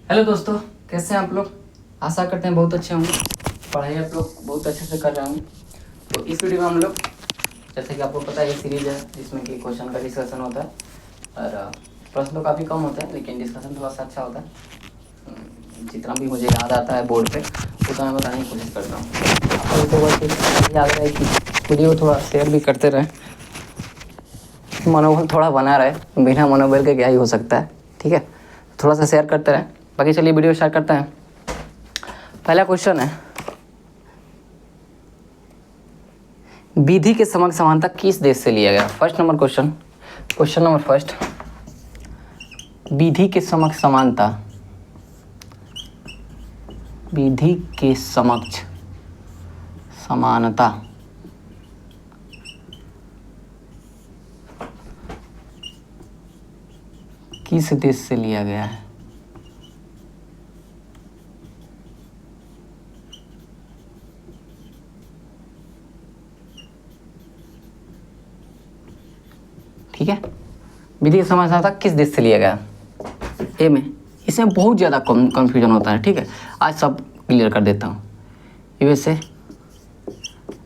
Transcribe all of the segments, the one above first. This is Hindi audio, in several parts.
हेलो दोस्तों, कैसे हैं आप लोग। आशा करते हैं बहुत अच्छे होंगे। पढ़ाई आप लोग बहुत अच्छे से कर रहे होंगे। तो इस वीडियो में हम लोग, जैसे कि आपको पता है, ये सीरीज है जिसमें कि क्वेश्चन का डिस्कशन होता है और प्रश्न तो काफ़ी कम होते हैं लेकिन डिस्कशन थोड़ा सा अच्छा होता है। जितना भी मुझे याद आता है बोर्ड पे उतना मैं बताने की कोशिश करता हूँ। आप लोगों को याद रहे कि वीडियो थोड़ा शेयर भी करते रहें, मनोबल थोड़ा बना रहे। बिना मनोबल के क्या ही हो सकता है, ठीक है। थोड़ा सा शेयर करते रहें। बाकी चलिए वीडियो स्टार्ट करते हैं। पहला क्वेश्चन है, विधि के समक्ष समानता किस देश से लिया गया। First number question number first, विधि के समक्ष समानता, विधि के समक्ष समानता किस देश से लिया गया है। ठीक है, विधि की समानता किस देश से लिया गया। ए में इसमें बहुत ज़्यादा कंफ्यूजन होता है, ठीक है। आज सब क्लियर कर देता हूँ। यूएसए,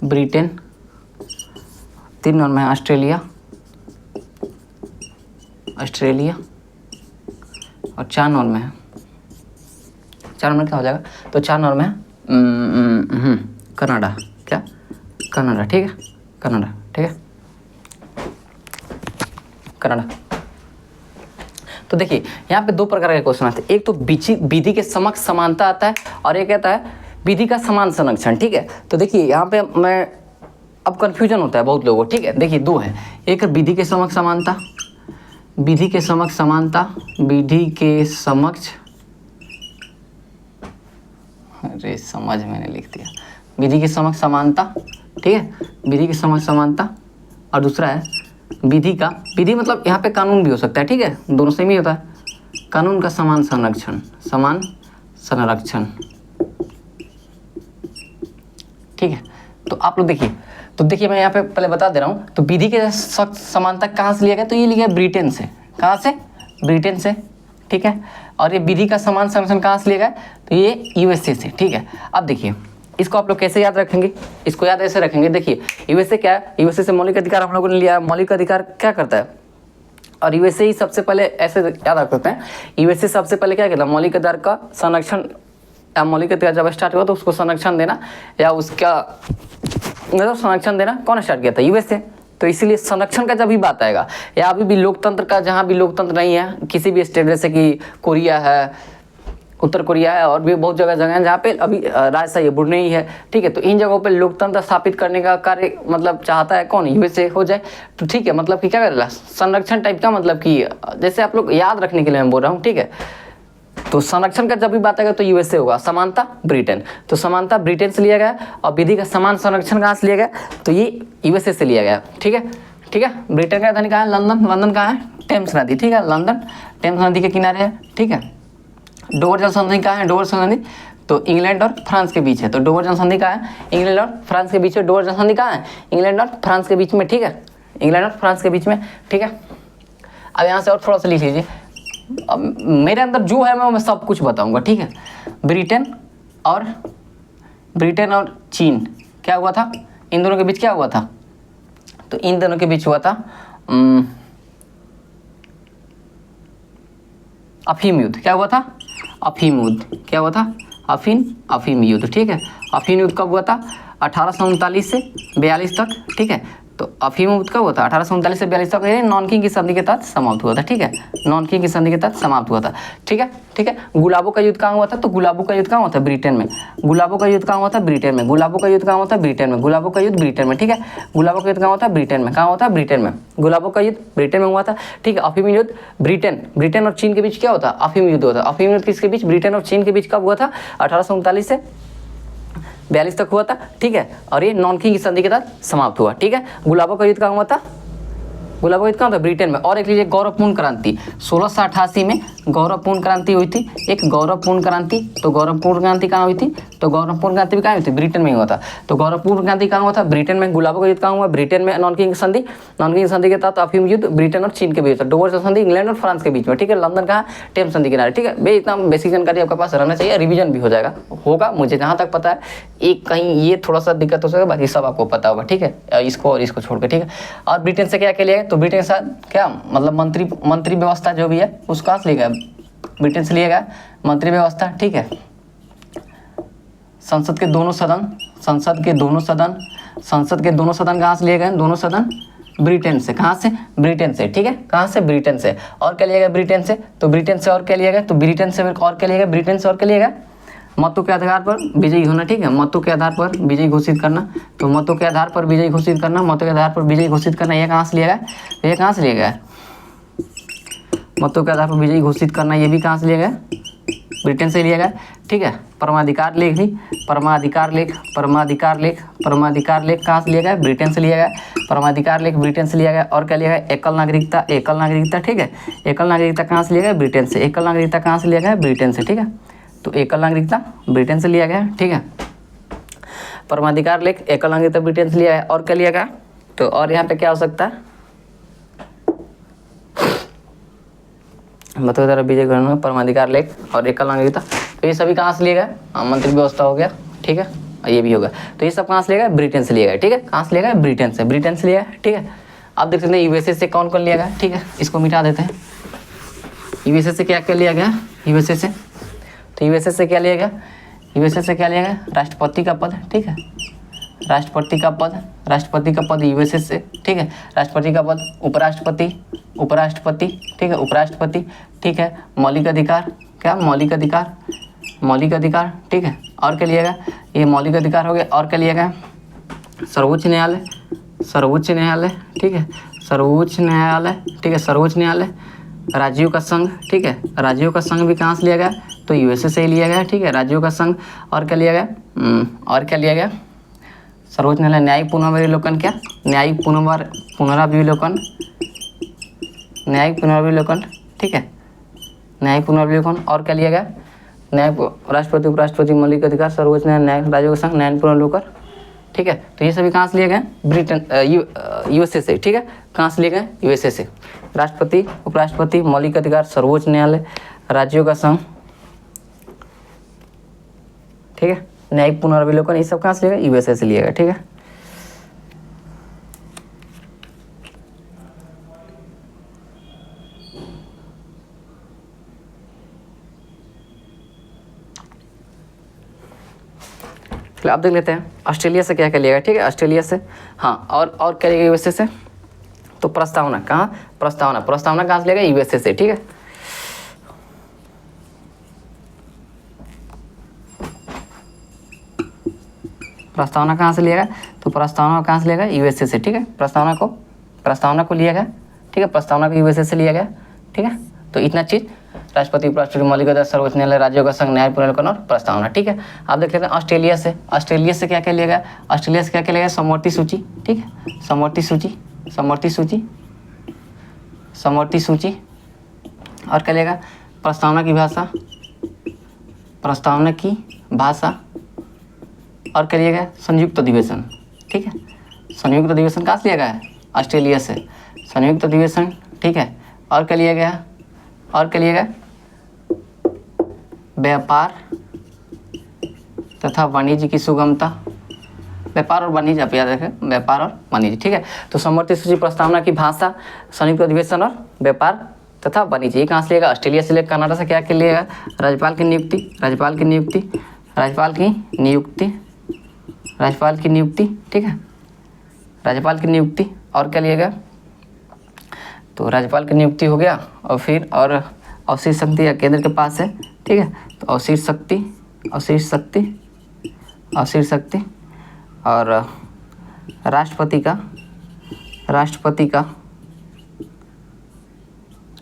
ब्रिटेन, 3 नंबर में ऑस्ट्रेलिया और 4 नंबर में है। 4 नंबर क्या हो जाएगा, तो 4 नंबर में कनाडा। क्या, कनाडा, ठीक है, कनाडा, ठीक है, कनाडा। तो देखिए यहाँ पे 2 प्रकार के क्वेश्चन आते हैं। एक तो विधि के समक्ष समानता आता है और एक कहता है विधि का समान संरक्षण, ठीक है। तो देखिए यहाँ पे मैं अब कंफ्यूजन होता है बहुत लोगों को, ठीक है। देखिए 2 है, एक विधि के समक्ष समानता, विधि के समक्ष समानता, विधि के समक्ष, अरे समझ मैंने लिख दिया, विधि के समक्ष समानता, ठीक है, विधि के समक्ष समानता। और दूसरा है विधि का, विधि मतलब यहाँ पे कानून भी हो सकता है, ठीक है, दोनों सेम ही होता है। कानून का समान संरक्षण, समान संरक्षण, ठीक है। तो आप लोग देखिए, तो देखिए मैं यहाँ पे पहले बता दे रहा हूँ। तो विधि के समानता कहाँ से लिया गया, तो ये लिया गया ब्रिटेन से। कहाँ से, ब्रिटेन से, ठीक है। और ये विधि का समान संरक्षण कहाँ से लिया गया, तो ये यूएसए से, ठीक है। अब देखिए इसको आप लोग कैसे याद रखेंगे, इसको याद ऐसे रखेंगे। देखिए यूएसए क्या है, यूएसए से मौलिक अधिकार हम लोगों ने लिया। मौलिक अधिकार क्या करता है, और यूएसए ही सबसे पहले ऐसे याद रख सकते हैं। यूएसए सबसे पहले क्या कहता है, मौलिक अधिकार का संरक्षण, या मौलिक अधिकार जब स्टार्ट हुआ तो उसको संरक्षण देना या उसका मतलब संरक्षण देना कौन स्टार्ट किया था, यूएसए। तो इसीलिए संरक्षण का जब भी बात आएगा, या अभी भी लोकतंत्र का, जहाँ भी लोकतंत्र नहीं है किसी भी स्टेट, जैसे कि कोरिया है, उत्तर कोरिया है, और भी बहुत जगह है जहाँ पे अभी राजशाही ब्रुनेई है, ठीक है। तो इन जगहों पे लोकतंत्र स्थापित करने का कार्य मतलब चाहता है कौन, यूएसए हो जाए तो ठीक है। मतलब कि क्या करेगा, संरक्षण टाइप का, मतलब कि जैसे आप लोग याद रखने के लिए मैं बोल रहा हूँ, ठीक है। तो संरक्षण का जब भी बात आएगा तो यूएसए होगा, समानता ब्रिटेन। तो समानता ब्रिटेन से लिया गया और विधि का समान संरक्षण कहाँ से लिया गया, तो ये यूएसए से लिया गया, ठीक है, ठीक है। ब्रिटेन का राजधानी कहाँ है, लंदन। लंदन कहाँ है, टेम्स नदी, ठीक है, लंदन टेम्स नदी के किनारे है, ठीक है। डोवर जल संधि कहाँ है, डोवर संधि तो इंग्लैंड और फ्रांस के बीच है। तो डोवर जल संधि कहाँ है, इंग्लैंड और फ्रांस के बीच में। डोवर जल संधि कहाँ है, इंग्लैंड और फ्रांस के बीच में, ठीक है, इंग्लैंड और फ्रांस के बीच में, ठीक है। अब यहाँ से और थोड़ा सा लिख लीजिए। अब मेरे अंदर जो है मैं सब कुछ बताऊंगा, ठीक है। ब्रिटेन और चीन क्या हुआ था, इन दोनों के बीच क्या हुआ था, तो इन दोनों के बीच हुआ था अफीम युद्ध। क्या हुआ था, अफीम युद्ध। क्या हुआ था, अफीम युद्ध, ठीक है। अफीम युद्ध कब हुआ था, 1839 से 42 तक, ठीक है। तो अफीम युद्ध कब हुआ था, 1839 से 42 तक, नॉनकिंग की संधि के तहत समाप्त हुआ था, ठीक है। नॉनकिंग की संधि के तहत समाप्त हुआ था, ठीक है, ठीक है। गुलाबों का युद्ध कहाँ हुआ था, तो गुलाबों का युद्ध कहाँ हुआ था, ब्रिटेन में। गुलाबों का युद्ध कहाँ हुआ था, ब्रिटेन में। गुलाबों का युद्ध कहाँ हुआ था, ब्रिटेन में। गुलाबों का युद्ध ब्रिटेन में, ठीक है। गुलाबों का युद्ध कहाँ होता है, ब्रिटेन में। कहाँ होता है, ब्रिटेन में। गुलाबों का युद्ध ब्रिटेन में हुआ था, ठीक है। अफीम युद्ध ब्रिटेन और चीन के बीच क्या होता है, अफीम युद्ध होता है। अफीम युद्ध किसके बीच, ब्रिटेन और चीन के बीच कब हुआ था, 1839 से 42 तक हुआ था, ठीक है। और ये नॉनकिंग की संधि के तहत समाप्त हुआ, ठीक है। गुलाबों का युद्ध कहाँ हुआ था, गुलाबो गीत कहाँ होता है? ब्रिटेन में। और एक लीजिए गौरवपूर्ण क्रांति, 1688 में गौरवपूर्ण क्रांति हुई थी, एक गौरवपूर्ण क्रांति। तो गौरवपूर्ण क्रांति कहाँ हुई थी? तो गौरवपूर्ण क्रांति भी कहाँ हुई थी? ब्रिटेन में ही हुआ था। तो गौरवपूर्ण क्रांति कहाँ हुआ था? ब्रिटेन में। गुलाबो का युद्ध कहाँ हुआ? ब्रिटेन में। नॉनकिंग संधि, नॉनकिंग संधि के तहत अफीम युद्ध ब्रिटेन और चीन के बीच, डोवर संधि इंग्लैंड और फ्रांस के बीच में, ठीक है। लंदन कहाँ? टेम्स संधि किनारे, ठीक है। भाई इतना बेसिक जानकारी आपके पास रहना चाहिए, रिवीजन भी हो जाएगा, होगा मुझे जहाँ तक पता है। एक कहीं ये थोड़ा सा दिक्कत हो सकता है, बाकी सब आपको पता होगा, ठीक है, इसको और इसको छोड़ के, ठीक है। और ब्रिटेन से क्या क्या लिया गया? तो ब्रिटेन के साथ क्या मतलब मंत्री व्यवस्था जो भी है उसको कहाँ से लिया गया? ब्रिटेन से लिया गया मंत्री व्यवस्था, ठीक है। संसद के दोनों सदन, संसद के दोनों सदन, संसद के दोनों सदन कहाँ से लिए गए? दोनों सदन ब्रिटेन से। कहाँ से? ब्रिटेन से, ठीक है। कहाँ से? ब्रिटेन से। और क्या लिया गया? ब्रिटेन से। तो ब्रिटेन से और क्या लिया गया? तो ब्रिटेन से और क्या लिया गया? ब्रिटेन से और क्या लिया गया? मतों के आधार पर विजयी होना, ठीक है। मतों के आधार पर विजयी घोषित करना। तो मतों के आधार पर विजयी घोषित करना, मतों के आधार पर विजयी घोषित करना, ये कहाँ से लिया गया? ये कहाँ से लिया गया? मतों के आधार पर विजयी घोषित करना, ये भी कहाँ से लिया गया? ब्रिटेन से लिया गया, ठीक है। परमाधिकार लेख भी, परमाधिकार लेख, परमाधिकार लेख, परमाधिकार लेख कहाँ से लिया गया? ब्रिटेन से लिया गया। परमाधिकार लेख ब्रिटेन से लिया गया। और क्या लिया गया? एकल नागरिकता, एकल नागरिकता, ठीक है। एकल नागरिकता कहाँ से लिया गया? ब्रिटेन से। एकल नागरिकता कहाँ से लिया गया? ब्रिटेन से, ठीक है। तो एकल नागरिकता ब्रिटेन से लिया गया, ठीक है। परमाधिकार लेख एकल नागरिकता ब्रिटेन से लिया है। और क्या लिया गया? तो और यहाँ पे क्या हो सकता है? मतों द्वारा विजय घोषणा, परमाधिकार लेख और एकल नागरिकता, तो ये सभी कहाँ से लिए गए? मंत्री व्यवस्था हो गया, ठीक है। और ये भी होगा, तो ये सब कहाँ से लिया गया? ब्रिटेन से लिया गया, ठीक है। कहाँ से लिया गया? ब्रिटेन से, ब्रिटेन से लिया गया, ठीक है। अब देख सकते हैं यूएसए से कौन कौन लिया गया, ठीक है। इसको मिटा देते हैं। यूएसए से क्या क्या लिया गया? यूएसए से, तो यूएसए से क्या लिया गया? यूएसए से क्या लिया गया? राष्ट्रपति का पद, ठीक है। राष्ट्रपति का पद, राष्ट्रपति का पद यूएसए से, ठीक है। राष्ट्रपति का पद, उपराष्ट्रपति, उपराष्ट्रपति, ठीक है, उपराष्ट्रपति, ठीक है। मौलिक अधिकार, क्या? मौलिक अधिकार, मौलिक अधिकार, ठीक है। और क्या लिया गया? ये मौलिक अधिकार हो गया। और क्या लिया गया? सर्वोच्च न्यायालय, सर्वोच्च न्यायालय, ठीक है। सर्वोच्च न्यायालय, ठीक है। सर्वोच्च न्यायालय, राज्यों का संघ, ठीक है। राज्यों का संघ भी कहाँ से लिया गया? तो यूएसए से ही लिया गया, ठीक है। राज्यों का संघ। और क्या लिया गया? और क्या लिया गया? सर्वोच्च न्यायालय, न्यायिक पुनर्विलोकन, क्या? न्यायिक पुनराविलोकन, न्यायिक पुनर्विलोकन, ठीक है। न्यायिक पुनर्विलोकन। और क्या लिया गया? न्याय, राष्ट्रपति, उपराष्ट्रपति, मौलिक अधिकार, सर्वोच्च न्यायालय, राज्यों का संघ, न्यायिक पुनर्विलोकन, ठीक है। तो ये सभी कहाँ से लिए गए? ब्रिटेन, यूएसए से, ठीक है। कहाँ से लिए गए? यूएसए से। राष्ट्रपति, उपराष्ट्रपति, मौलिक अधिकार, सर्वोच्च न्यायालय, राज्यों का संघ, ठीक है। न्यायिक पुनर्विलोकन, ये सब कहाँ से लिया गया? यूएसए से लिया गया, ठीक है। चलिए आप देख लेते हैं ऑस्ट्रेलिया से क्या क्या लिया गया, ठीक है। ऑस्ट्रेलिया से, हाँ। और क्या लिया गया यूएसए से? तो प्रस्तावना, कहाँ? प्रस्तावना, प्रस्तावना कहाँ से लिया गया? यूएसए से, ठीक है। प्रस्तावना कहाँ से लिया गया? तो प्रस्तावना कहाँ से लिया गया? यूएसए से, ठीक है। प्रस्तावना को लिया गया, ठीक है। प्रस्तावना को यूएसए से लिया गया, ठीक है। तो इतना चीज़, राष्ट्रपति, उपराष्ट्रपति, मौलिक अधिकार, सर्वोच्च न्यायालय, राज्यों का संघ, न्याय पुनर्विलोकन और प्रस्तावना, ठीक है। आप देख लेते हैं ऑस्ट्रेलिया से। ऑस्ट्रेलिया से क्या क्या लिया गया? ऑस्ट्रेलिया से क्या क्या लिया गया? समवर्ती सूची, ठीक है। समवर्ती सूची, समवर्ती सूची, समवर्ती सूची। और क्या लिया गया? प्रस्तावना की भाषा, प्रस्तावना की भाषा। और क्या लिया गया? संयुक्त अधिवेशन, ठीक है। संयुक्त अधिवेशन कहाँ से लिया गया है? ऑस्ट्रेलिया से। संयुक्त अधिवेशन, ठीक है। और क्या लिया गया? और क्या लिया गया? व्यापार तथा वाणिज्य की सुगमता, व्यापार और वाणिज्य, आप याद रखें, व्यापार और वाणिज्य, ठीक है। तो समवर्ती सूची, प्रस्तावना की भाषा, संयुक्त अधिवेशन और व्यापार तथा वाणिज्य, ये कहाँ से लिएगा? ऑस्ट्रेलिया से लिया। कनाडा से क्या क्या लिएगा? राज्यपाल की नियुक्ति, राज्यपाल की नियुक्ति, राज्यपाल की नियुक्ति, राज्यपाल की नियुक्ति, ठीक है। राज्यपाल की नियुक्ति। और क्या लिएगा? तो राज्यपाल की नियुक्ति हो गया। और फिर और अवशिष्ट शक्ति या केंद्र के पास है, ठीक है। तो अवशिष्ट शक्ति, अवशिष्ट शक्ति, अवशिष्ट शक्ति। और राष्ट्रपति का, राष्ट्रपति का,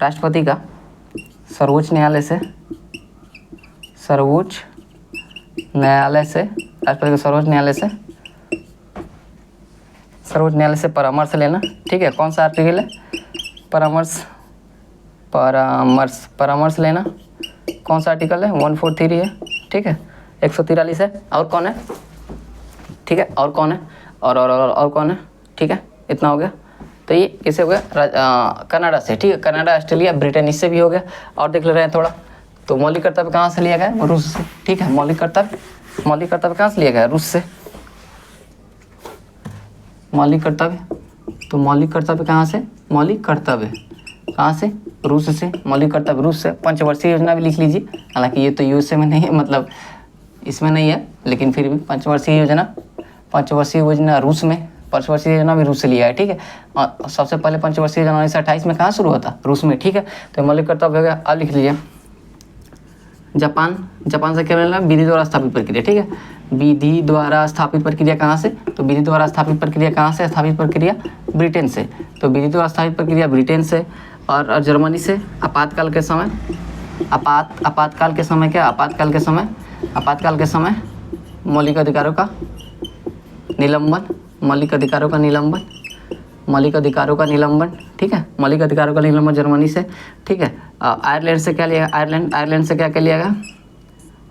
राष्ट्रपति का सर्वोच्च न्यायालय से, सर्वोच्च न्यायालय से, राष्ट्रपति का सर्वोच्च न्यायालय से सर्वोच्च न्यायालय से परामर्श लेना, ठीक है। कौन सा आर्टिकल है? परामर्श, परामर्श, परामर्श लेना। कौन सा आर्टिकल है? 143 है, ठीक है। 143 है। और कौन है? ठीक है, और कौन है? और कौन है? ठीक है, इतना हो गया। तो ये किसे हो गया? कनाडा से, ठीक है। कनाडा, ऑस्ट्रेलिया, ब्रिटेन, इससे भी हो गया। और देख ले रहे हैं थोड़ा, तो मौलिक कर्तव्य कहाँ से लिया गया? रूस से, ठीक है। मौलिक कर्तव्य कहाँ से लिया गया? रूस से। मौलिक कर्तव्य, तो मौलिक कर्तव्य कहाँ से? मौलिक कर्तव्य कहाँ से? रूस से। मौलिक कर्तव्य रूस से। पंचवर्षीय योजना भी लिख लीजिए, हालांकि ये तो यूएसए में नहीं है, मतलब इसमें नहीं है, लेकिन फिर भी पंचवर्षीय योजना रूस में। पंचवर्षीय योजना भी रूस से लिया है, ठीक है। और सबसे पहले पंचवर्षीय योजना 1928 में कहाँ शुरू हुआ था? रूस में, ठीक है। तो मौलिक कर्तव्य हो गया। अब लिख लीजिए जापान। जापान से क्या मिला? विधि द्वारा स्थापित प्रक्रिया, ठीक है। विधि द्वारा स्थापित प्रक्रिया कहाँ से? तो विधि द्वारा स्थापित प्रक्रिया कहाँ से? स्थापित प्रक्रिया ब्रिटेन से। तो विधि द्वारा स्थापित प्रक्रिया ब्रिटेन से। और जर्मनी से। आपातकाल के समय, आपातकाल के समय क्या? आपातकाल के समय मौलिक अधिकारों का निलंबन, मौलिक अधिकारों का निलंबन, ठीक है। मौलिक अधिकारों का निलंबन जर्मनी से, ठीक है। आयरलैंड से क्या लिया? आयरलैंड से क्या लिया गया?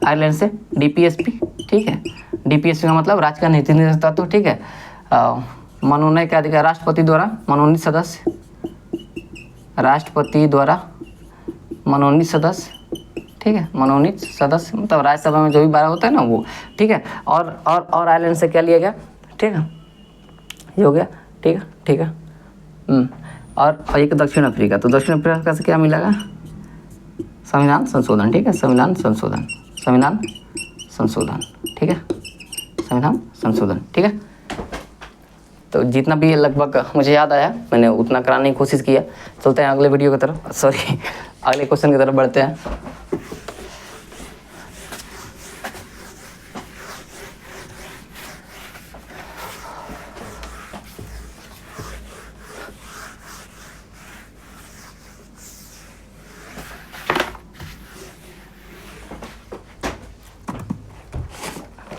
आयरलैंड से डीपीएसपी, ठीक है। डीपीएसपी का मतलब राज्य का नीति निर्देशक तत्व, ठीक है। मनोनयन का अधिकार राष्ट्रपति द्वारा मनोनीत सदस्य, राष्ट्रपति द्वारा मनोनीत सदस्य, ठीक है। मनोनीत सदस्य मतलब राज्यसभा में जो भी 12 होता है ना वो, ठीक है। और आयरलैंड से क्या लिया गया? ठीक है, ये हो गया, ठीक है। और एक दक्षिण अफ्रीका। तो दक्षिण अफ्रीका से क्या मिलेगा? संविधान संशोधन, ठीक है। संविधान संशोधन, ठीक है। संविधान संशोधन, ठीक है। तो जितना भी लगभग मुझे याद आया मैंने उतना कराने की कोशिश किया। चलते हैं अगले वीडियो की तरफ, सॉरी अगले क्वेश्चन की तरफ बढ़ते हैं।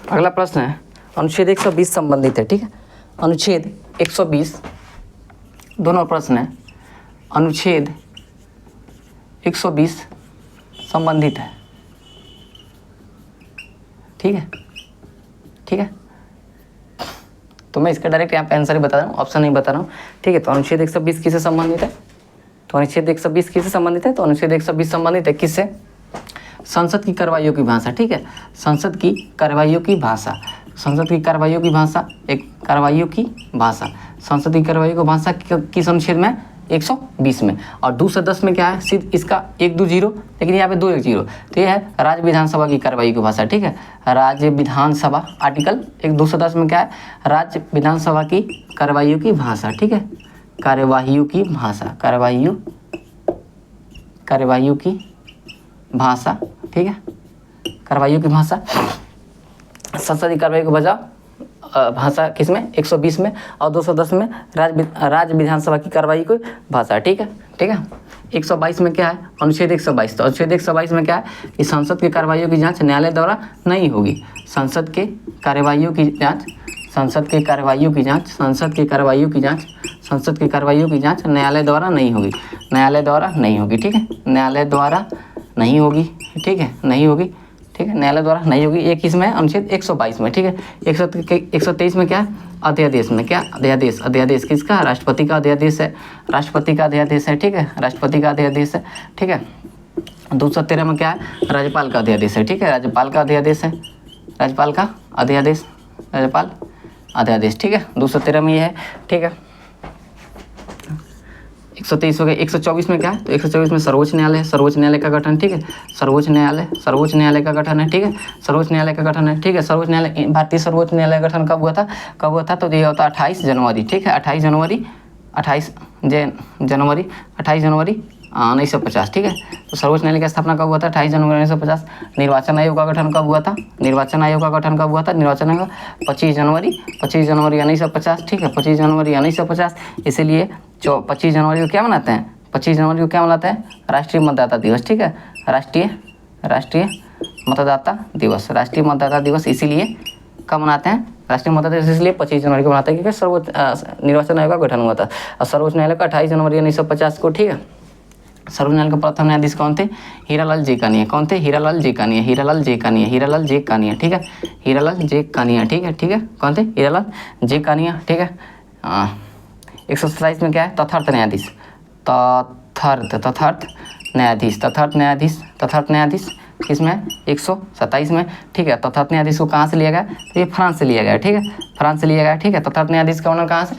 अगला प्रश्न है अनुच्छेद 120 संबंधित है, ठीक है। अनुच्छेद 120, दोनों प्रश्न है। अनुच्छेद 120 संबंधित है, ठीक है। तो मैं इसका डायरेक्ट यहाँ पे आंसर ही बता रहा हूँ, ऑप्शन नहीं बता रहा हूँ, ठीक है। तो अनुच्छेद 120 किससे संबंधित है? तो अनुच्छेद 120 किससे संबंधित है? तो अनुच्छेद 120 संबंधित है किससे? संसद की कार्रवाइयों की भाषा, ठीक है। संसद की कार्रवाइयों की भाषा, संसद की कार्रवाइयों की भाषा, एक कार्रवाइयों की भाषा, संसद की कार्रवाइयों की भाषा किस अनुच्छेद में? 120 में। और 210 में क्या है? सिर्फ इसका 120, लेकिन यहाँ पे 210। तो ये है राज्य विधानसभा की कार्रवाई की भाषा, ठीक है। राज्य विधानसभा आर्टिकल 210 में क्या है? राज्य विधानसभा की कार्रवाइयों की भाषा, ठीक है। कार्यवाहियों की भाषा, कार्यवाहियों की भाषा, ठीक है। कार्रवाइयों की भाषा, संसदीय कार्रवाई को बजाओ भाषा किसमें? 120 में। और 210 में राज्य विधानसभा की कार्रवाई को भाषा, ठीक है। 122 में क्या है? अनुच्छेद 122। तो अनुच्छेद 122 में क्या है कि संसद की कार्रवाइयों की जांच न्यायालय द्वारा नहीं होगी। संसद के कार्रवाइयों की जांच न्यायालय द्वारा नहीं होगी, ठीक है। न्यायालय द्वारा नहीं होगी, ठीक है, न्यायालय द्वारा नहीं होगी। एक इसमें अनुच्छेद 122 में, ठीक है। 123 में क्या है? अध्यादेश में क्या? अध्यादेश किसका? राष्ट्रपति का अध्यादेश है, ठीक है। राष्ट्रपति का अध्यादेश है, ठीक है। 213 में क्या है? राज्यपाल का अध्यादेश है, ठीक है। राज्यपाल का अध्यादेश, ठीक है। 213 में ये है, ठीक है। 123 हो गया। 124 में क्या है? तो 124 में सर्वोच्च न्यायालय का गठन, ठीक है। सर्वोच्च न्यायालय का गठन है, ठीक है। सर्वोच्च न्यायालय, भारतीय सर्वोच्च न्यायालय का गठन कब हुआ था? तो ये होता 28 जनवरी, ठीक है। 28 जनवरी 1950, ठीक है। तो सर्वोच्च न्यायालय की स्थापना कब हुआ था? 28 जनवरी 1950। निर्वाचन आयोग का गठन कब हुआ था? 25 जनवरी 1950, ठीक है। 25 जनवरी 1950। इसीलिए 25 जनवरी को क्या मनाते हैं? राष्ट्रीय मतदाता दिवस, ठीक है। राष्ट्रीय मतदाता दिवस इसीलिए कब मनाते हैं? राष्ट्रीय मतदाता दिवस इसलिए 25 जनवरी को मनाते हैं क्योंकि सर्वोच्च निर्वाचन आयोग का गठन हुआ था। और सर्वोच्च न्यायालय का 28 जनवरी 1950 को, ठीक है। सर्वोच्च न्यायालय के प्रथम न्यायाधीश कौन थे? हीरालाल जे कानिया। कौन थे? हीरालाल जे कानिया, हीरालाल जे कानिया, हीरालाल जे कानिया, ठीक है, हीरालाल जे कानिया, ठीक है, ठीक है। कौन थे? हीरालाल जे कानिया, ठीक है। 127 में क्या है? तथार्थ न्यायाधीश, तथार्थ न्यायाधीश, तथार्थ न्यायाधीश, तथार्थ न्यायाधीश किसमें? 127 में, ठीक है। तथार्थ न्यायाधीश को कहाँ से लिया गया? तो ये फ्रांस से लिया गया, ठीक है, फ्रांस से लिया गया, ठीक है। तथार्थ न्यायाधीश का ऑनर कहाँ से?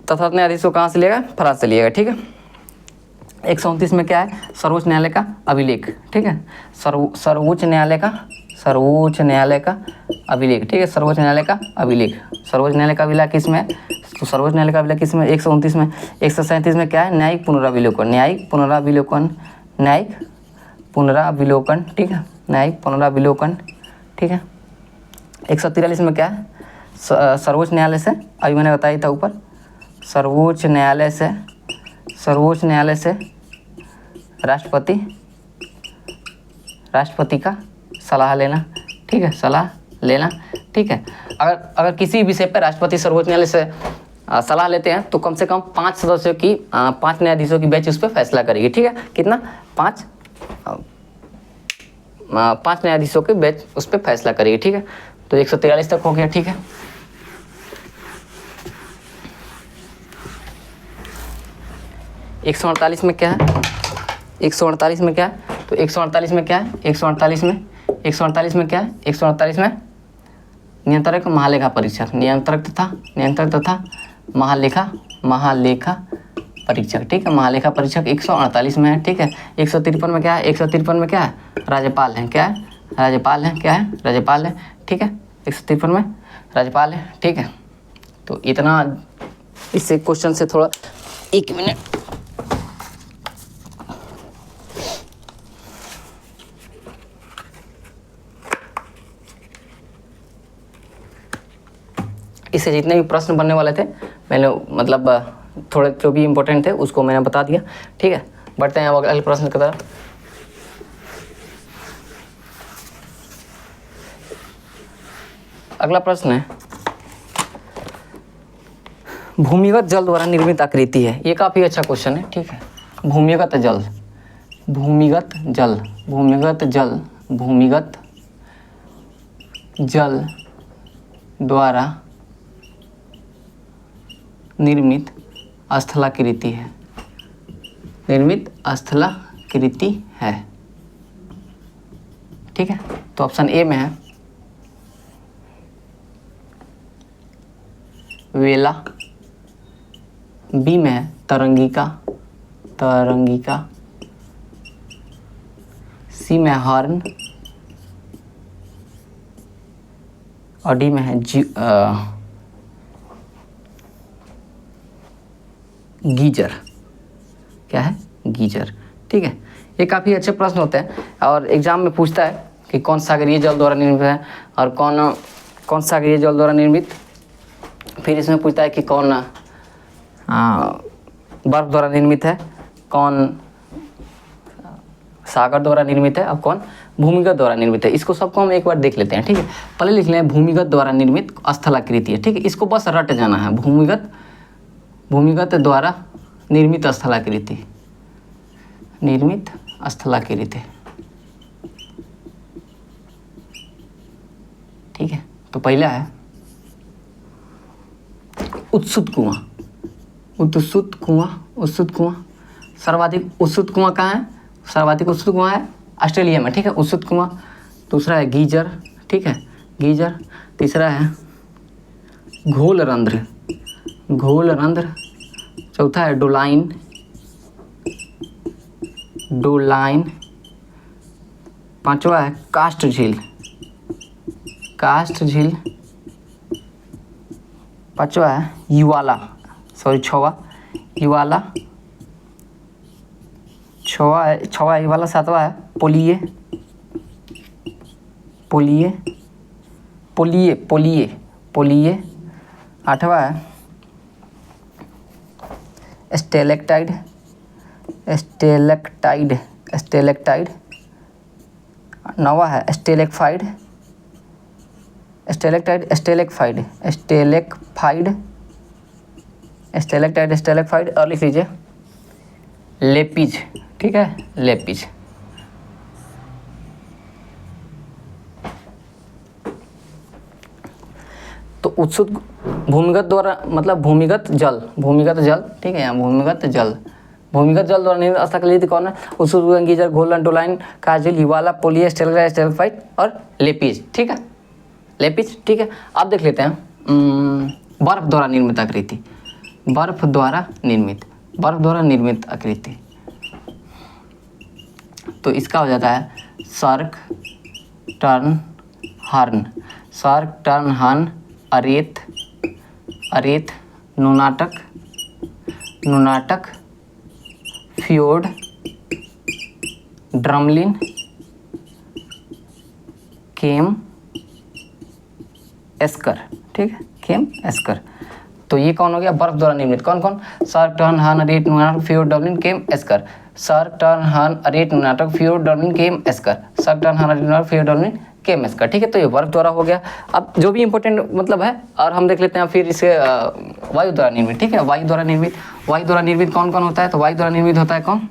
तथार्थ न्यायाधीश को कहाँ से लिया गया? फ्रांस से लिया गया, ठीक है। 129 में क्या है? सर्वोच्च न्यायालय का अभिलेख, ठीक है, सर्वोच्च न्यायालय का अभिलेख, ठीक है, सर्वोच्च न्यायालय का अभिलेख, सर्वोच्च न्यायालय का अभिलेख किसमें? तो सर्वोच्च न्यायालय का अभिलेख किसमें? 129 में। 137 में क्या है? न्यायिक पुनराविलोकन, न्यायिक पुनराविलोकन, न्यायिक पुनराविलोकन, ठीक है, न्यायिक पुनराविलोकन, ठीक है। 143 में क्या है? सर्वोच्च न्यायालय से, अभी मैंने बताया था ऊपर, सर्वोच्च न्यायालय से राष्ट्रपति का सलाह लेना, ठीक है, सलाह लेना, ठीक है। अगर किसी विषय पर राष्ट्रपति सर्वोच्च न्यायालय से सलाह लेते हैं तो कम से कम 5 सदस्यों की 5 न्यायाधीशों की बेंच उस पर फैसला करेगी, ठीक है। कितना? 5 न्यायाधीशों की बेंच उस पर फैसला करेगी, ठीक है। तो 143 तक हो गया, ठीक है। एक सौ अड़तालीस में क्या है? 148 में क्या है? तो 148 में क्या है? 148 में क्या है? 148 में नियंत्रक महालेखा परीक्षक, नियंत्रक तथा महालेखा परीक्षक, ठीक है, महालेखा परीक्षक 148 में है, ठीक है। 153 में क्या है? 153 में क्या है? राज्यपाल है, क्या है? राज्यपाल है, क्या है? राज्यपाल है, ठीक है। 153 में राज्यपाल है, ठीक है। तो इतना इससे क्वेश्चन से थोड़ा 1 मिनट इससे जितने भी प्रश्न बनने वाले थे मैंने मतलब थोड़े जो भी इम्पोर्टेंट थे उसको मैंने बता दिया, ठीक है। बढ़ते हैं अब अगले प्रश्न की तरफ। अगला प्रश्न है, भूमिगत जल द्वारा निर्मित आकृति है। ये काफ़ी अच्छा क्वेश्चन है, ठीक है। भूमिगत जल द्वारा निर्मित स्थलाकृति है, ठीक है। तो ऑप्शन ए में है वेला, बी में है तरंगिका, सी में हॉर्न और डी में है गीजर। क्या है? गीजर, ठीक है। ये काफ़ी अच्छे प्रश्न होते हैं और एग्जाम में पूछता है कि कौन सागरीय जल द्वारा निर्मित है और कौन सागरीय जल द्वारा निर्मित, फिर इसमें पूछता है कि कौन बर्फ द्वारा निर्मित है, कौन सागर द्वारा निर्मित है और कौन भूमिगत द्वारा निर्मित है। इसको सबको हम एक बार देख लेते हैं, ठीक है। पहले लिख लें भूमिगत द्वारा निर्मित स्थलाकृति है, ठीक है। इसको बस रट जाना है, भूमिगत द्वारा निर्मित स्थलाकृति, ठीक है। तो पहला है उत्सुत कुआं। सर्वाधिक उत्सुत कुआं कहाँ है? सर्वाधिक उत्सुत कुआं है ऑस्ट्रेलिया में, ठीक है, उत्सुत कुआं। दूसरा है गीजर, ठीक है, गीजर। तीसरा है घोल रंध्र। चौथा है डोलाइन। पांचवा है कास्ट झील। पांचवा है युवाला, छवा युवाला। सातवा है पोलिए। आठवा है स्टेलेक्टाइड। नौवा है स्टेलेक्फाइड। स्टेलेक्टाइट, स्टेलेक्फाइड, स्टेलेक्फाइड, स्टेलेक्टाइट, स्टेलेक्फाइड, और लिख लीजिए लेपिज, ठीक है, लेपिज। तो उत्सुक भूमिगत द्वारा मतलब भूमिगत जल, भूमिगत जल, ठीक है, यहाँ भूमिगत जल, भूमिगत जल द्वारा निर्मित अस्तकलित कौन है? उत्सुक गीजर, घोलन, टोलाइन, काजल, हिवाला, पोलिया, स्टेलेक्टाइट, स्टेलेक्फाइड और लेपिज, ठीक है, लेपिज, ठीक है। अब देख लेते हैं बर्फ द्वारा निर्मित आकृति, बर्फ द्वारा निर्मित, बर्फ द्वारा निर्मित आकृति, तो इसका हो जाता है सर्क, टर्न, हर्न, सर्क, टर्न, हर्न, arete, arete, nunatak, nunatak, fjord, drumlin, केम, एस्कर, ठीक है, केम, एस्कर। तो ये कौन हो गया? बर्फ द्वारा निर्मित। कौन कौन? सर्क, टर्न, हर्न, अरेट, नुनाटक, फ्योर्ड, ड्रमलिन, केम, एस्कर। सर्क, टर्न, हर्न, अरेट, नुनाटक, फ्योर्ड, ड्रमलिन, केम, एस्कर। सर्क, टर्न, हर्न, अरेट, नुनाटक, फ्योर्ड, ड्रमलिन, केम, एस्कर, ठीक है। तो ये बर्फ द्वारा हो गया। अब जो भी इंपॉर्टेंट मतलब है, और हम देख लेते हैं फिर इसे वायु द्वारा निर्मित, ठीक है, वायु द्वारा निर्मित। वायु द्वारा निर्मित कौन कौन होता है? तो वायु द्वारा निर्मित होता है कौन?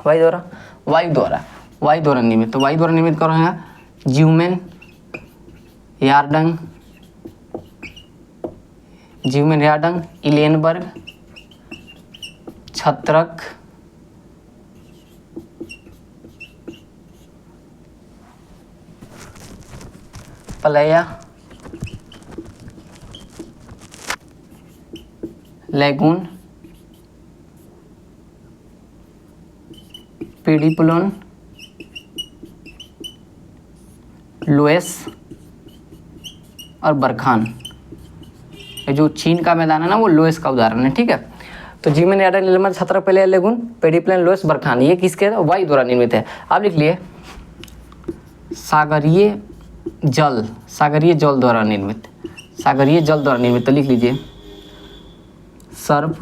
वायु द्वारा, वायु द्वारा, वायु द्वारा निर्मित। तो वायु द्वारा निर्मित कौन है? ज्यूमेन, यार्डंग, ज्यूमेन, यार्डंग, इलेनबर्ग, छत्रक, पलया, लेगून, पीडीपुलोन, लोएस और बरखान। ये जो चीन का मैदान है ना, वो लोएस का उदाहरण है, ठीक है। तो जीमेन, यार्डन, इलेनबर्ग, छत्रक, पलया, लेगून, पेडिप्लेन, लोएस, बरखान, ये किसके वायु द्वारा निर्मित है। आप लिख लिए सागरीय जल, सागरीय जल द्वारा निर्मित, सागरीय जल द्वारा निर्मित। तो लिख लीजिए सर्प,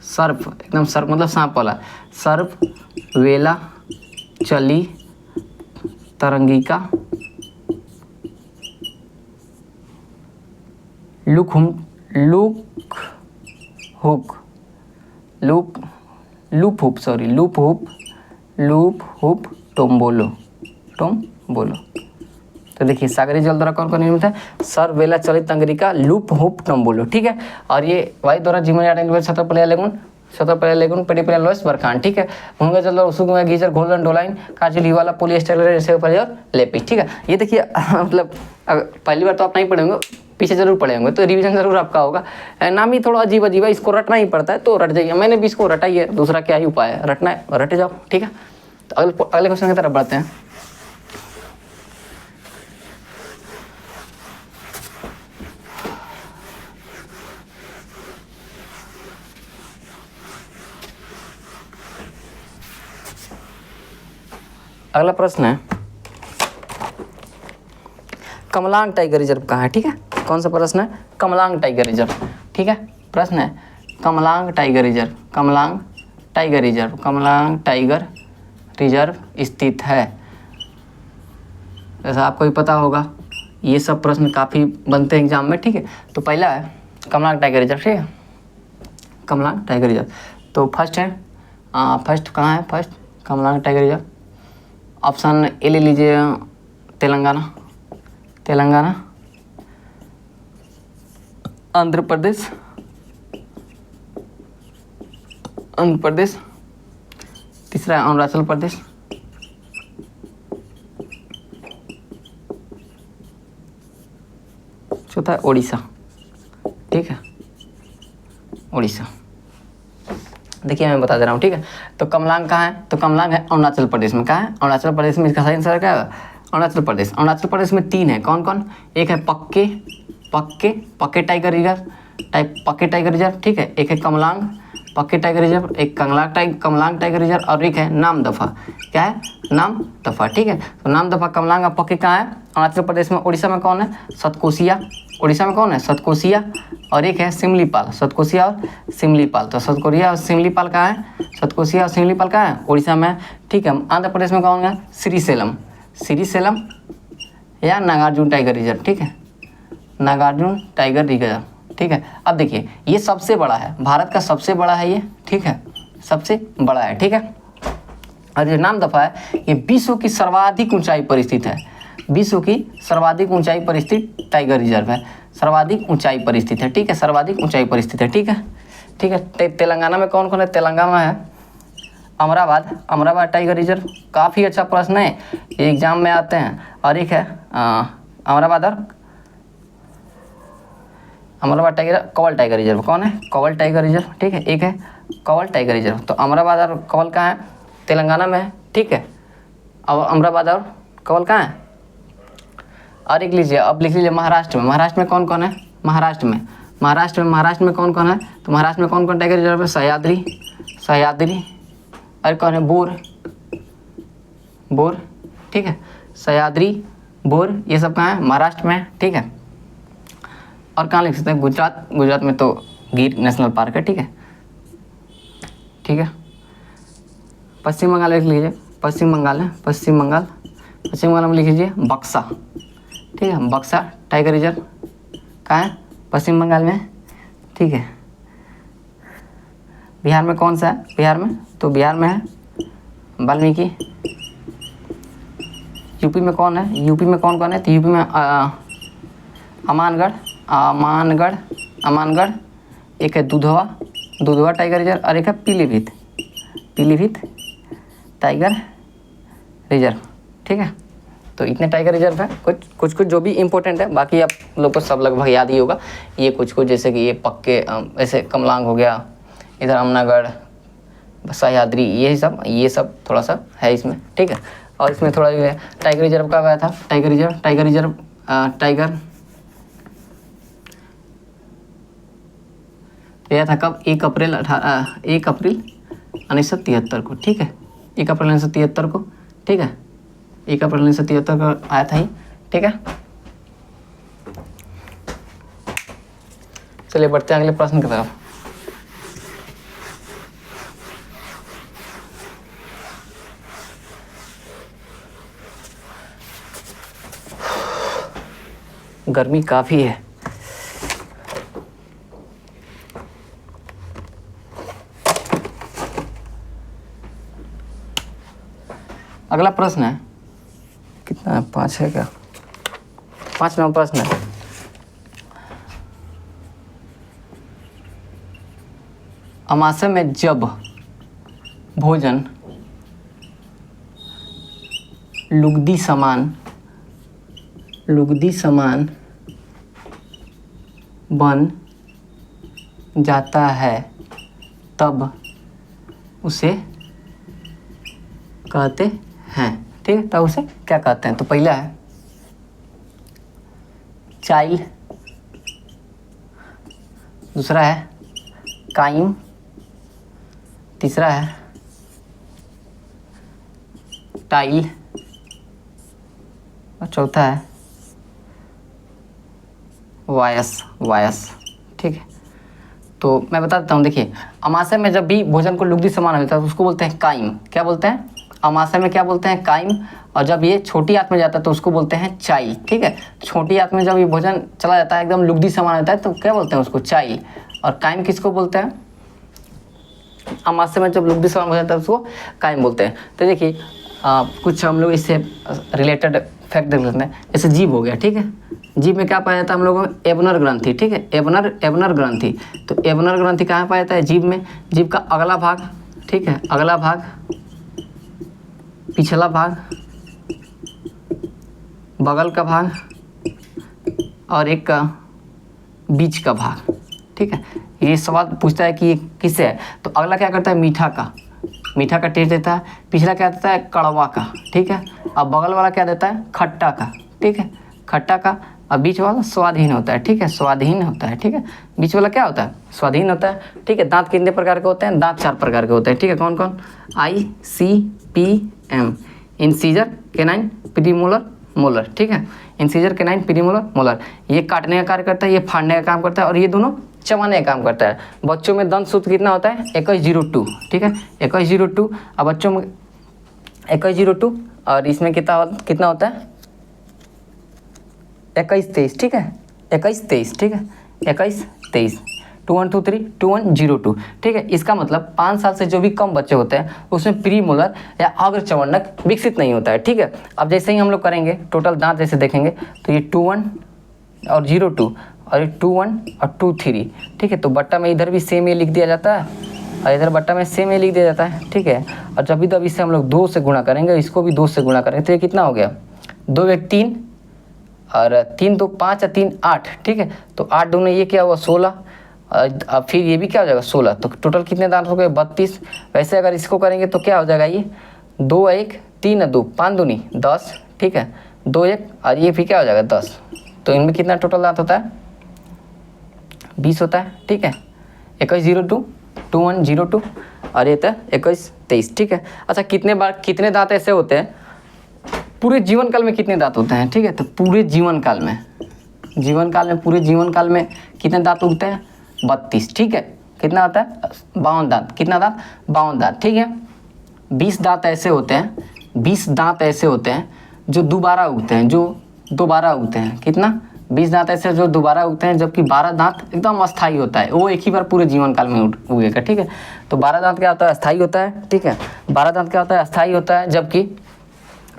सर्प एकदम सर्प मतलब सांप वाला, सर्प, वेला, चली, तरंगिका, look hook, loop hoop, sorry, loop hoop, tombolo, tombolo. तो देखिए सागरीय जल द्वारा कौन कौन निर्मित है? सर्प, वेला, चलित, तंगरिका, लूप हुप, टोम्बोलो, ठीक है। और ये वायु द्वारा जीवन, यार्डन, छतर, पलया, लेगून, छतर, पलया, लेगून, पेडिप्लेन, लोएस, बरखान, ठीक है। भूमिगत जल द्वारा उत्सुक गीजर, घोलन, डोलाइन, काजल, हिवाला, पोलिया, स्टेलेक्टाइट, और लेपिज, ठीक है। ये देखिए मतलब पहली बार तो आप नहीं पढ़े होंगे, पीछे जरूर पढ़े होंगे, तो रिवीजन जरूर आपका होगा। नाम ही थोड़ा अजीब अजीब है, इसको रटना ही पड़ता है, तो रट जाइए। मैंने भी इसको रटा ही है, दूसरा क्या ही उपाय है, रटना है, रटे जाओ, ठीक है। तो अगले क्वेश्चन की तरफ बढ़ते हैं। अगला प्रश्न है कमलांग टाइगर रिजर्व कहाँ है, ठीक है। कौन सा प्रश्न है? कमलांग टाइगर रिजर्व, ठीक है। प्रश्न है Kamalang tiger reserve, Kamalang tiger reserve, Kamalang tiger reserve स्थित है। जैसा आपको भी पता होगा, ये सब प्रश्न काफ़ी बनते हैं एग्जाम में, ठीक है। तो पहला है कमलांग टाइगर रिजर्व, ठीक है, कमलांग टाइगर रिजर्व। तो फर्स्ट है, फर्स्ट कहाँ है? First Kamalang tiger reserve, option A ले लीजिए, तेलंगाना, तेलंगाना, आंध्र प्रदेश, आंध्र प्रदेश, तीसरा है अरुणाचल प्रदेश, चौथा है उड़ीसा, ठीक है, उड़ीसा। देखिए मैं बता दे रहा हूँ, ठीक है। तो कमलांग कहाँ है? तो कमलांग है अरुणाचल प्रदेश में। कहाँ है? अरुणाचल प्रदेश में। इसका सही आंसर क्या है? अरुणाचल प्रदेश। अरुणाचल प्रदेश में 3 है, कौन कौन? एक है पक्के टाइगर रिजर्व, पक्के टाइगर रिजर्व, ठीक है। एक है कमलांग पक्के टाइगर रिजर्व, एक कमलांग टाइगर रिजर्व, और एक है नामदफा। क्या है? नामदफा, ठीक है। तो नामदफा, कमलांग और पक्के कहाँ है? अरुणाचल प्रदेश में। उड़ीसा में कौन है? सतकोसिया। उड़ीसा में कौन है? सतकोसिया। और एक है सिमलीपाल, सतकोसिया और सिमलीपाल। तो सतकोसिया और सिमलीपाल कहाँ है? सतकोसिया और सिमलीपाल कहाँ है? उड़ीसा में, ठीक है। आंध्र प्रदेश में कौन है? श्रीशैलम, श्रीशैलम या नागार्जुन टाइगर रिजर्व, ठीक है, नागार्जुन टाइगर रिजर्व, ठीक है। अब देखिए ये सबसे बड़ा है, भारत का सबसे बड़ा है ये, ठीक है, सबसे बड़ा है, ठीक है। और ये नामदफा है, ये विश्व की सर्वाधिक ऊंचाई पर स्थित है, विश्व की सर्वाधिक ऊंचाई पर स्थित टाइगर रिजर्व है, सर्वाधिक ऊंचाई पर स्थित है, ठीक है, सर्वाधिक ऊंचाई पर स्थित है, ठीक है, ठीक है। तेलंगाना में कौन कौन है? तेलंगाना है अमराबाद, अमराबाद टाइगर रिजर्व, काफ़ी अच्छा प्रश्न है, ये एग्जाम में आते हैं। और एक है अमराबाद और अमराबाद टाइगर, कवल टाइगर रिजर्व, कौन है? कवल टाइगर रिजर्व, ठीक है, एक है कवल टाइगर रिजर्व। तो अमराबाद और कवल कहाँ है? तेलंगाना में है, ठीक है। और अमराबाद और कवल कहाँ है? और एक लीजिए, अब लिख लीजिए महाराष्ट्र में, महाराष्ट्र में कौन कौन है? महाराष्ट्र में कौन कौन है? तो महाराष्ट्र में कौन कौन टाइगर रिजर्व है? सह्याद्री, सह्याद्री, और कौन है? बोर, बोर, ठीक है, सह्याद्री, बोर, ये सब कहाँ है? महाराष्ट्र में, ठीक है। और कहाँ लिख सकते हैं? गुजरात, गुजरात में तो गिर नेशनल पार्क है, ठीक है, ठीक है। पश्चिम बंगाल लिख लीजिए, पश्चिम बंगाल है, पश्चिम बंगाल, पश्चिम बंगाल में लिख लीजिए बक्सा, ठीक है, बक्सा टाइगर रिजर्व कहाँ है? पश्चिम बंगाल में, ठीक है। बिहार में कौन सा है? बिहार में, तो बिहार में है वाल्मीकि। यूपी में कौन है? यूपी में कौन कौन है? तो यूपी में अमानगढ़, अमानगढ़, अमानगढ़, एक है दुधवा, दुधवा टाइगर रिजर्व, और एक है पीलीभीत, पीलीभीत टाइगर रिजर्व, ठीक है। तो इतने टाइगर रिजर्व है, कुछ जो भी इम्पोर्टेंट है, बाकी आप लोग को सब लगभग याद ही होगा। ये कुछ जैसे कि ये पक्के ऐसे कमलांग हो गया, इधर अमनागढ़, सह्याद्री, ये सब थोड़ा सा है इसमें, ठीक है। और इसमें थोड़ा टाइगर रिजर्व कब आया था? टाइगर रिजर्व यह था कब? 1 अप्रैल 1973 को, ठीक है, 1 अप्रैल 1973 को, ठीक है, 1 अप्रैल 1973 को आया था ही, ठीक है। चलिए बढ़ते हैं अगले प्रश्न की तरफ। गर्मी काफ़ी है। अगला प्रश्न है, कितना है? 5 है क्या? 5 नंबर प्रश्न है। अमाशय में जब भोजन लुगदी समान बन जाता है तब उसे कहते हैं, ठीक है, तब उसे क्या कहते हैं? तो पहला है चाइल, दूसरा है काइम, तीसरा है टाइल, और चौथा है वायस, ठीक है। तो मैं बता देता हूँ, देखिए अमाशय में जब भी भोजन को लुगदी समान होता है तो उसको बोलते हैं काइम। क्या बोलते हैं? अमाशय में क्या बोलते हैं? काइम। और जब ये छोटी आंत में जाता है तो उसको बोलते हैं चाइल, ठीक है। छोटी आंत में जब ये भोजन चला जाता है, एकदम लुगदी समान होता है, तो क्या बोलते हैं उसको? चाइल। और काइम किसको बोलते हैं? अमाशय में जब लुगदी समान हो जाता है उसको काइम बोलते हैं। तो देखिए कुछ हम लोग इससे रिलेटेड फैक्ट देख लेते हैं। जैसे जीभ हो गया, ठीक है, जीभ में क्या पाया जाता है हम लोगों में? एबनर ग्रंथि, ठीक है, एबनर ग्रंथि। तो एबनर ग्रंथि कहाँ पाया जाता है? जीभ में। जीभ का अगला भाग, ठीक है, अगला भाग, पिछला भाग, बगल का भाग, और एक का बीच का भाग, ठीक है। ये सवाल पूछता है कि ये किससे है, तो अगला क्या करता है? मीठा का टेस्ट देता है। पिछला क्या देता है? कड़वा का, ठीक है। अब बगल वाला क्या देता है? खट्टा का, ठीक है, खट्टा का। और बीच वाला स्वादहीन होता है, ठीक है, स्वादहीन होता है, ठीक है। बीच वाला क्या होता है? स्वादहीन होता है, ठीक है। दांत कितने प्रकार के होते हैं? दांत 4 प्रकार के होते हैं, ठीक है। कौन कौन? ICPM, incisor, canine, premolar, molar, ठीक है। Incisor, canine, premolar, molar. ये काटने का कार्य करता है, ये फाड़ने का काम करता है, और ये दोनों चबाने का काम करता है। बच्चों में दंत सूत्र कितना होता है? 2102, ठीक है, 2102। अब बच्चों में 2102, और इसमें कितना होता है? 2123, ठीक है, 21 23, ठीक है, 21 23, 2123 2102, ठीक है। इसका मतलब 5 साल से जो भी कम बच्चे होते हैं उसमें प्री मोलर या अग्र चवंडक विकसित नहीं होता है, ठीक है। अब जैसे ही हम लोग करेंगे टोटल दांत जैसे देखेंगे तो ये 21 और 02 और ये 21 और 23, ठीक है। तो बट्टा में इधर भी सेम ये लिख दिया जाता है और इधर बट्टा में सेम ये लिख दिया जाता है, ठीक है। और जब भी तब इससे हम लोग 2 से गुणा करेंगे, इसको भी 2 से गुणा करेंगे तो ये कितना हो गया, 2 1 3 और 3 2 5 और 3 8, ठीक है। तो 8 दूनी ये क्या हुआ 16, अब फिर ये भी क्या हो जाएगा 16, तो टोटल कितने दांत हो गए 32। वैसे अगर इसको करेंगे तो क्या हो जाएगा, ये 2 1 3 2 5 दूनी 10, ठीक है, 2 1 और ये फिर क्या हो जाएगा 10। तो इनमें कितना टोटल दांत होता है 20 होता है, ठीक है। 21 02 21 02 और ये था 21 23, ठीक है। अच्छा कितने दांत ऐसे होते हैं पूरे जीवन काल में, कितने दांत होते हैं, ठीक है। तो पूरे जीवन काल में पूरे जीवन काल में कितने दांत उगते हैं 32, ठीक है। कितना होता है 52 दांत, कितना दांत 52 दांत, ठीक है। 20 दांत ऐसे होते हैं जो दोबारा उगते हैं, कितना 20 दांत ऐसे जो दोबारा उगते हैं, जबकि 12 दांत एकदम अस्थाई होता है, वो एक ही बार पूरे जीवन काल में उगेगा, ठीक है। तो 12 दांत क्या होता है अस्थाई होता है, ठीक है। 12 दांत क्या होता है अस्थाई होता है, जबकि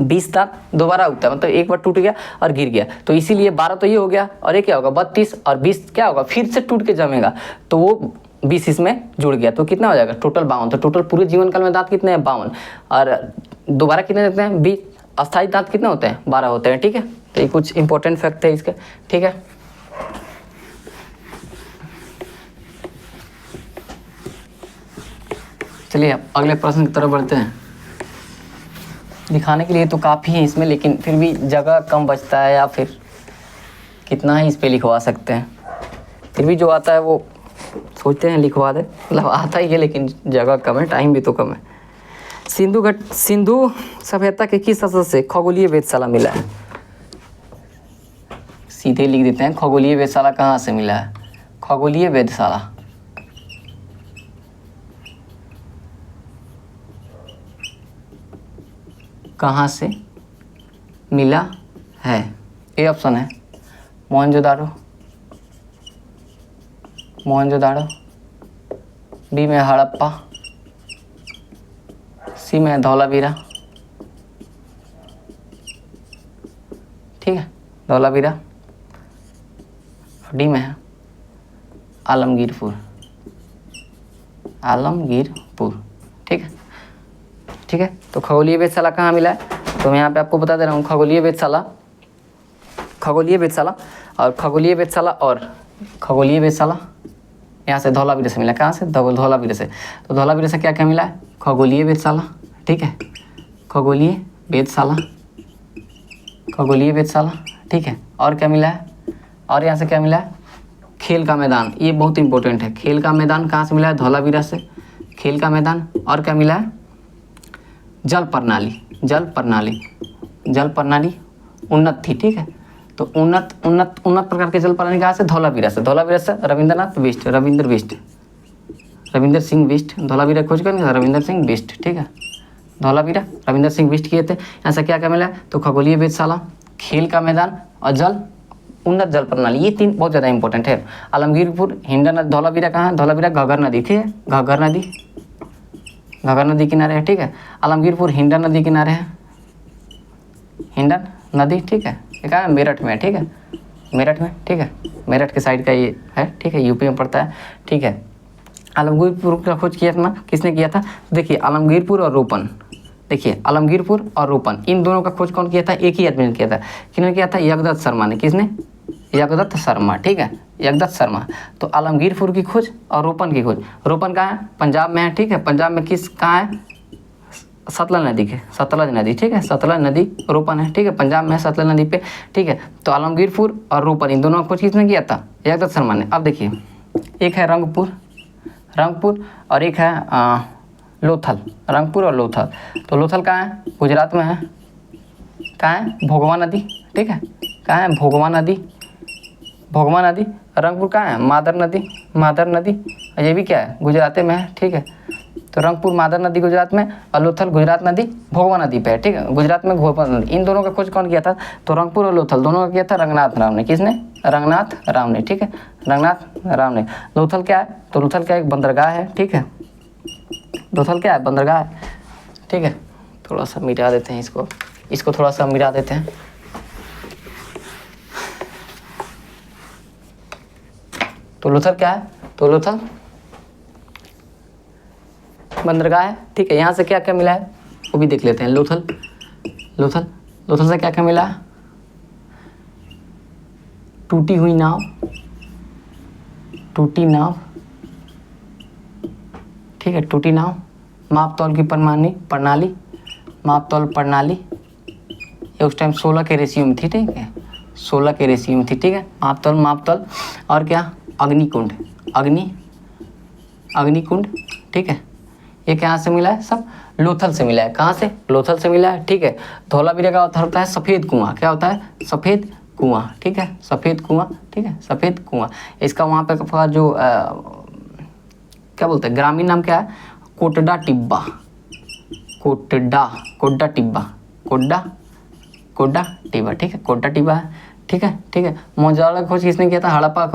20 दांत दोबारा उगता है, मतलब एक बार टूट गया और गिर गया, तो इसीलिए 12 तो ये हो गया और ये क्या होगा 32 और 20 क्या होगा फिर से टूट के जमेगा, तो वो 20 इसमें जुड़ गया, तो कितना हो जाएगा टोटल 52। तो टोटल पूरे जीवन काल में दांत कितने हैं 52 और दोबारा कितने देते हैं 20। अस्थाई दांत कितने होते हैं 12 होते हैं, ठीक है। तो ये कुछ इंपॉर्टेंट फैक्ट है इसके, ठीक है। चलिए अब अगले प्रश्न की तरफ बढ़ते हैं। दिखाने के लिए तो काफ़ी है इसमें, लेकिन फिर भी जगह कम बचता है या फिर कितना ही इस पे लिखवा सकते हैं, फिर भी जो आता है वो सोचते हैं लिखवा दे, मतलब आता ही है लेकिन जगह कम है, टाइम भी तो कम है। सिंधु सभ्यता के किस स्थल से खगोलीय वेधशाला मिला है, सीधे लिख देते हैं खगोलीय वेधशाला कहाँ से मिला है, खगोलीय वेधशाला कहाँ से मिला है। ए ऑप्शन है मोहनजोदाड़ो, बी में हड़प्पा, सी में धौलावीरा, ठीक है धौलावीरा, डी में है आलमगीरपुर, ठीक है। तो खगोलीय वेधशाला कहाँ मिला है, तो मैं यहाँ पे आपको बता दे रहा हूँ खगोलीय वेधशाला और खगोलीय वेधशाला यहाँ से धौलावीरा से मिला, कहाँ से धौलावीरा से। तो धौलावीरा से क्या क्या मिला है खगोलीय वेधशाला, ठीक है, खगोलीय वेधशाला, ठीक है। और क्या मिला है, और यहाँ से क्या मिला है खेल का मैदान, ये बहुत इंपॉर्टेंट है। खेल का मैदान कहाँ से मिला है धौलावीरा से, खेल का मैदान। और क्या मिला है जल प्रणाली उन्नत थी, ठीक है। तो उन्नत प्रकार के जल प्रणाली कहाँ से धौलावीरा से रविंद्र सिंह बिष्ट, धौलावीरा खोज करेंगे रविंद्र सिंह बिष्ट, ठीक है। धौलावीरा रविंद्र सिंह बिष्ट किए थे। यहाँ से क्या क्या मिला तो खगोलीय वेधशाला, खेल का मैदान और उन्नत जल प्रणाली, ये 3 बहुत ज़्यादा इंपॉर्टेंट है। आलमगीरपुर, हिंडन नदी, धौलावीरा कहाँ है, धौलावीरा घग्गर नदी, ठीक है, घग्गर नदी किनारे है, ठीक है। आलमगीरपुर हिंडन नदी किनारे है, हिंडन नदी, ठीक है। ये कहाँ है मेरठ में, ठीक है, ठीक है, मेरठ के साइड का ये है, ठीक है, यूपी में पड़ता है, ठीक है। आलमगीरपुर का खोज किया था किसने किया था, देखिए आलमगीरपुर और रोपन, इन दोनों का खोज कौन किया था, एक ही आदमी ने किया था। किसने किया था यगदत्त शर्मा ने, किसने यगदत्त शर्मा, ठीक है, यगदत्त शर्मा। तो आलमगीरपुर की खोज और रोपन की खोज, रोपन कहाँ है पंजाब में है, ठीक है, पंजाब में कहाँ है सतलज नदी, ठीक है, सतलज नदी रोपन है, ठीक है, पंजाब में है सतलज नदी पे, ठीक है। तो आलमगीरपुर और रोपन इन दोनों का खोज किसने किया था यगदत्त शर्मा ने। अब देखिए एक है रंगपुर और एक है लोथल, रंगपुर और लोथल। तो लोथल कहाँ है गुजरात में है, कहाँ है भोगवा नदी, ठीक है, कहाँ है भोगवा नदी। रंगपुर कहाँ है मादर नदी, और ये भी क्या है गुजरात में है, ठीक है। तो रंगपुर मादर नदी गुजरात में और लोथल गुजरात नदी भोगवा नदी पे है, ठीक है। गुजरात में भोगवा नदी, इन दोनों का खोज कौन किया था? तो रंगपुर और लोथल दोनों का किया था रंगनाथ राव ने। किसने? रंगनाथ राव ने, ठीक है, रंगनाथ राव ने। लोथल क्या है? तो लोथल क्या है? एक बंदरगाह है, ठीक है। लोथल क्या है? बंदरगाह है, ठीक है। थोड़ा सा मिटा देते हैं इसको थोड़ा सा मिटा देते हैं। तो लोथल क्या है? तो लोथल बंदरगाह है, ठीक है। यहाँ से क्या क्या मिला है वो भी देख लेते हैं। लोथल से क्या क्या मिला? टूटी हुई नाव, टूटी नाव, ठीक है, टूटी नाव। माप तौल की प्रणाली, माप तौल प्रणाली, ये उस टाइम 16 के रेशियो में थी, ठीक है, 16 के रेशियो में थी, ठीक है। माप तौल और क्या? अग्निकुंड, अग्निकुंड, ठीक है। ये कहाँ से मिला है? सब लोथल से मिला है। कहाँ से? लोथल से मिला है, ठीक है। धौलावीरा का अर्थ होता है सफ़ेद कुआं। क्या होता है? सफ़ेद कुआं, ठीक है, सफ़ेद कुआं, ठीक है, सफ़ेद कुआं। इसका वहाँ पे का जो क्या बोलते हैं, ग्रामीण नाम क्या है? कोटडा टिब्बा, कोड्डा टिब्बा, ठीक है, कोड्डा टिब्बा है, ठीक है, ठीक है। मोहनजोदड़ो खोज किसने किया था? हड़प्पा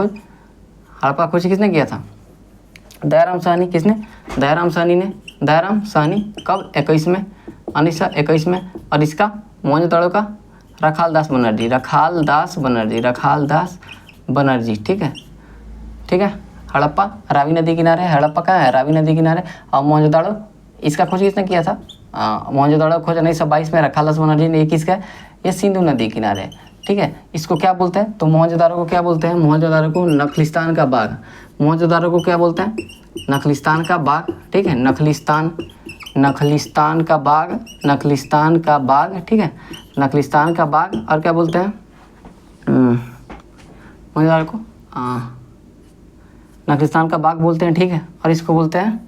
खोज किसने किया था? दयाराम साहनी। किसने? दयाराम साहनी ने। दयाराम साहनी कब? 19 में, 1921 में। और इसका मोहनजोदड़ो का रखालदास बनर्जी, ठीक है, ठीक है। हड़प्पा रावी नदी किनारे, हड़प्पा कहाँ है? रावी नदी किनारे। और मोहनजोदड़ो, इसका खोज किसने किया था? मोहनजोदड़ो खोज 1922 में रखालदास बनर्जी ने। ये किसका है? ये सिंधु नदी किनारे, ठीक है। इसको क्या बोलते हैं? तो मोहनजोदड़ो को क्या बोलते हैं? मोहनजोदड़ो को नखलिस्तान का बाग। मोहनजोदड़ो को क्या बोलते हैं? नखलिस्तान का बाग, ठीक है, नखलिस्तान का बाग, ठीक है, नखलिस्तान का बाग। और क्या बोलते हैं मोहनजोदड़ो को? नखलिस्तान का बाग बोलते हैं, ठीक है। और इसको बोलते हैं,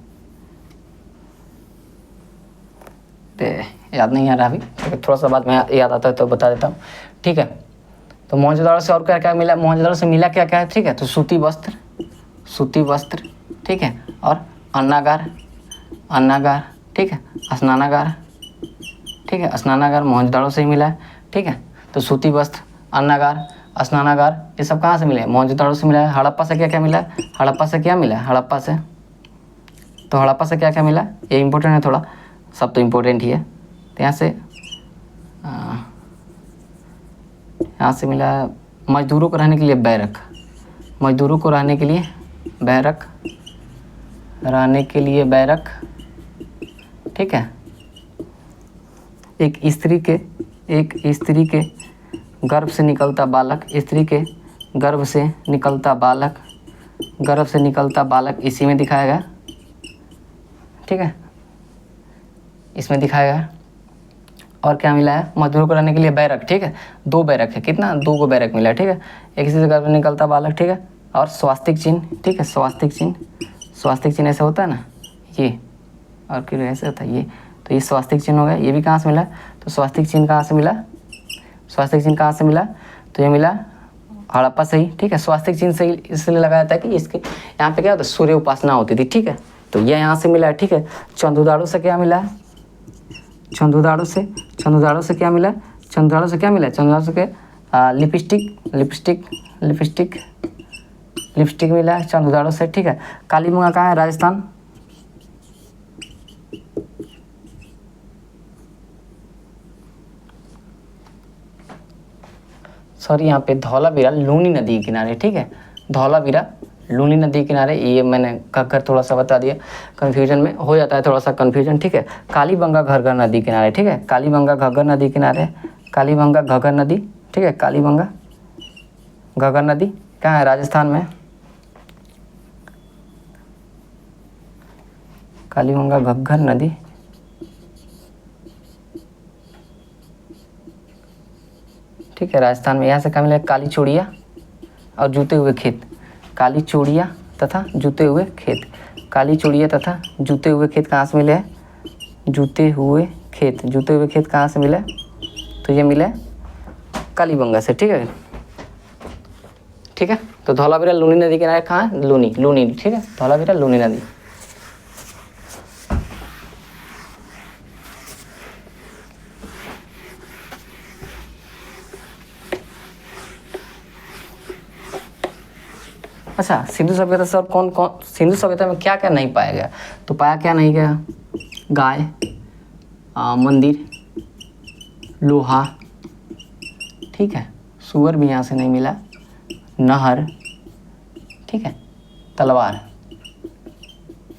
याद नहीं आ रहा अभी, थोड़ा सा बाद में याद आता है तो बता देता हूँ, ठीक है। तो मोहनजोदड़ो से और क्या क्या मिला? मोहनजोदड़ो से मिला क्या क्या है, ठीक है। तो सूती वस्त्र, ठीक है। और अन्नागार, ठीक है, स्नानागार, ठीक है, स्नानागार मोहनजोदड़ो से ही मिला है, ठीक है। तो सूती वस्त्र, अन्नागार, स्नानागार, ये सब कहाँ से मिले? मोहनजोदड़ो से मिला है। हड़प्पा से क्या क्या मिला है? हड़प्पा से क्या मिला है? हड़प्पा से क्या क्या मिला? ये इम्पोर्टेंट है थोड़ा, सब तो इम्पोर्टेंट ही है। तो यहाँ से मिला मजदूरों को रहने के लिए बैरक, ठीक है। एक स्त्री के गर्भ से निकलता बालक, इसी में दिखाया गया, ठीक है, इसमें दिखाया गया। और क्या मिला है? मजदूरों को रहने के लिए बैरक, ठीक है, 2 बैरक है। कितना? 2 को बैरक मिला है, ठीक है। एक इसी से गर्भ से निकलता बालक, ठीक है। और स्वास्तिक चिन्ह, ठीक है, स्वास्तिक चिन्ह ऐसा होता है ना, ये, और फिर ऐसे होता है ये। तो ये स्वास्तिक चिन्ह हो गया। ये भी कहाँ से मिला? तो स्वास्तिक चिन्ह कहाँ से मिला? तो ये मिला हड़प्पा से ही, ठीक है। स्वास्तिक चिन्ह से इसलिए लगाया था कि इसके यहाँ पे क्या होता है? सूर्य उपासना होती थी, ठीक है। तो ये यहाँ से मिला है, ठीक है। चंदुदाड़ो से क्या मिला है? चंदुदाड़ो से क्या मिला? चंदुदाड़ो से के लिपस्टिक मिला है चंदुदाड़ो से, ठीक है। कालीबंगा कहाँ है? राजस्थान। सॉरी, यहाँ पे धौलावीरा लूनी नदी के किनारे, ठीक है, धौलावीरा लूनी नदी के किनारे। ये मैंने कहकर थोड़ा सा बता दिया, कन्फ्यूजन में हो जाता है थोड़ा सा कन्फ्यूजन, ठीक है। कालीबंगा घग्गर नदी किनारे, ठीक है, कालीबंगा घग्गर नदी किनारे, ठीक है। कालीबंगा घग्गर नदी कहाँ है? राजस्थान में। कालीबंगा घग्गर नदी, ठीक है, राजस्थान में। यहाँ से क्या मिला? काली चूड़िया और जूते हुए खेत, काली चूड़िया तथा जूते हुए खेत, कहाँ से मिले हैं? जूते हुए खेत कहाँ से मिले? तो ये मिले कालीबंगा से, ठीक है। तो धौलावीरा लूनी नदी किनारे कहाँ है? लूनी, ठीक है, धौलावीरा लूनी नदी। अच्छा, सिंधु सभ्यता से और कौन कौन, सिंधु सभ्यता में क्या क्या नहीं पाया गया? तो पाया क्या नहीं गया? गाय, मंदिर, लोहा, ठीक है, सूअर भी यहाँ से नहीं मिला, नहर, ठीक है, तलवार,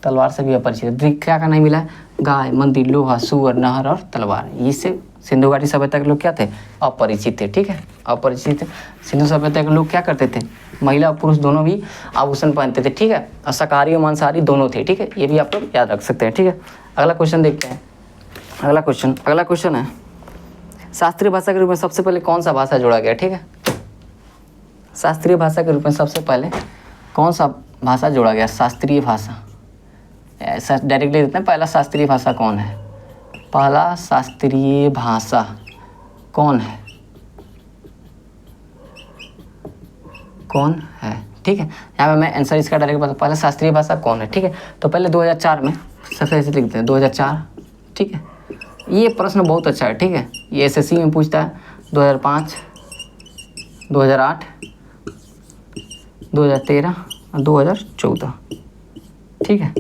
तलवार से भी अपरिचित। क्या क्या नहीं मिला? गाय, मंदिर, लोहा, सूअर, नहर और तलवार। इससे सिंधु घाटी सभ्यता के लोग क्या थे? अपरिचित थे, ठीक है, अपरिचित। सिंधु सभ्यता के लोग क्या करते थे? महिला और पुरुष दोनों भी आभूषण पहनते थे, ठीक है, और शाकाहारी और मांसाहारी दोनों थे, ठीक है, ये भी आप लोग याद रख सकते हैं, ठीक है। अगला क्वेश्चन देखते हैं। अगला क्वेश्चन है, शास्त्रीय भाषा के रूप में सबसे पहले कौन सा भाषा जोड़ा गया? ठीक है, शास्त्रीय भाषा के रूप में सबसे पहले कौन सा भाषा जोड़ा गया? शास्त्रीय भाषा, ऐसा डायरेक्टली देते हैं, पहला शास्त्रीय भाषा कौन है? पहला शास्त्रीय भाषा कौन है? कौन है? ठीक है, यहाँ पे मैं आंसर इसका डायरेक्ट बता, पहला शास्त्रीय भाषा कौन है? ठीक है, तो पहले 2004 में सबसे ऐसे लिखते हैं 2004, ठीक है। ये प्रश्न बहुत अच्छा है, ठीक है, ये एसएससी में पूछता है 2005, 2008, 2013 और 2014, ठीक है।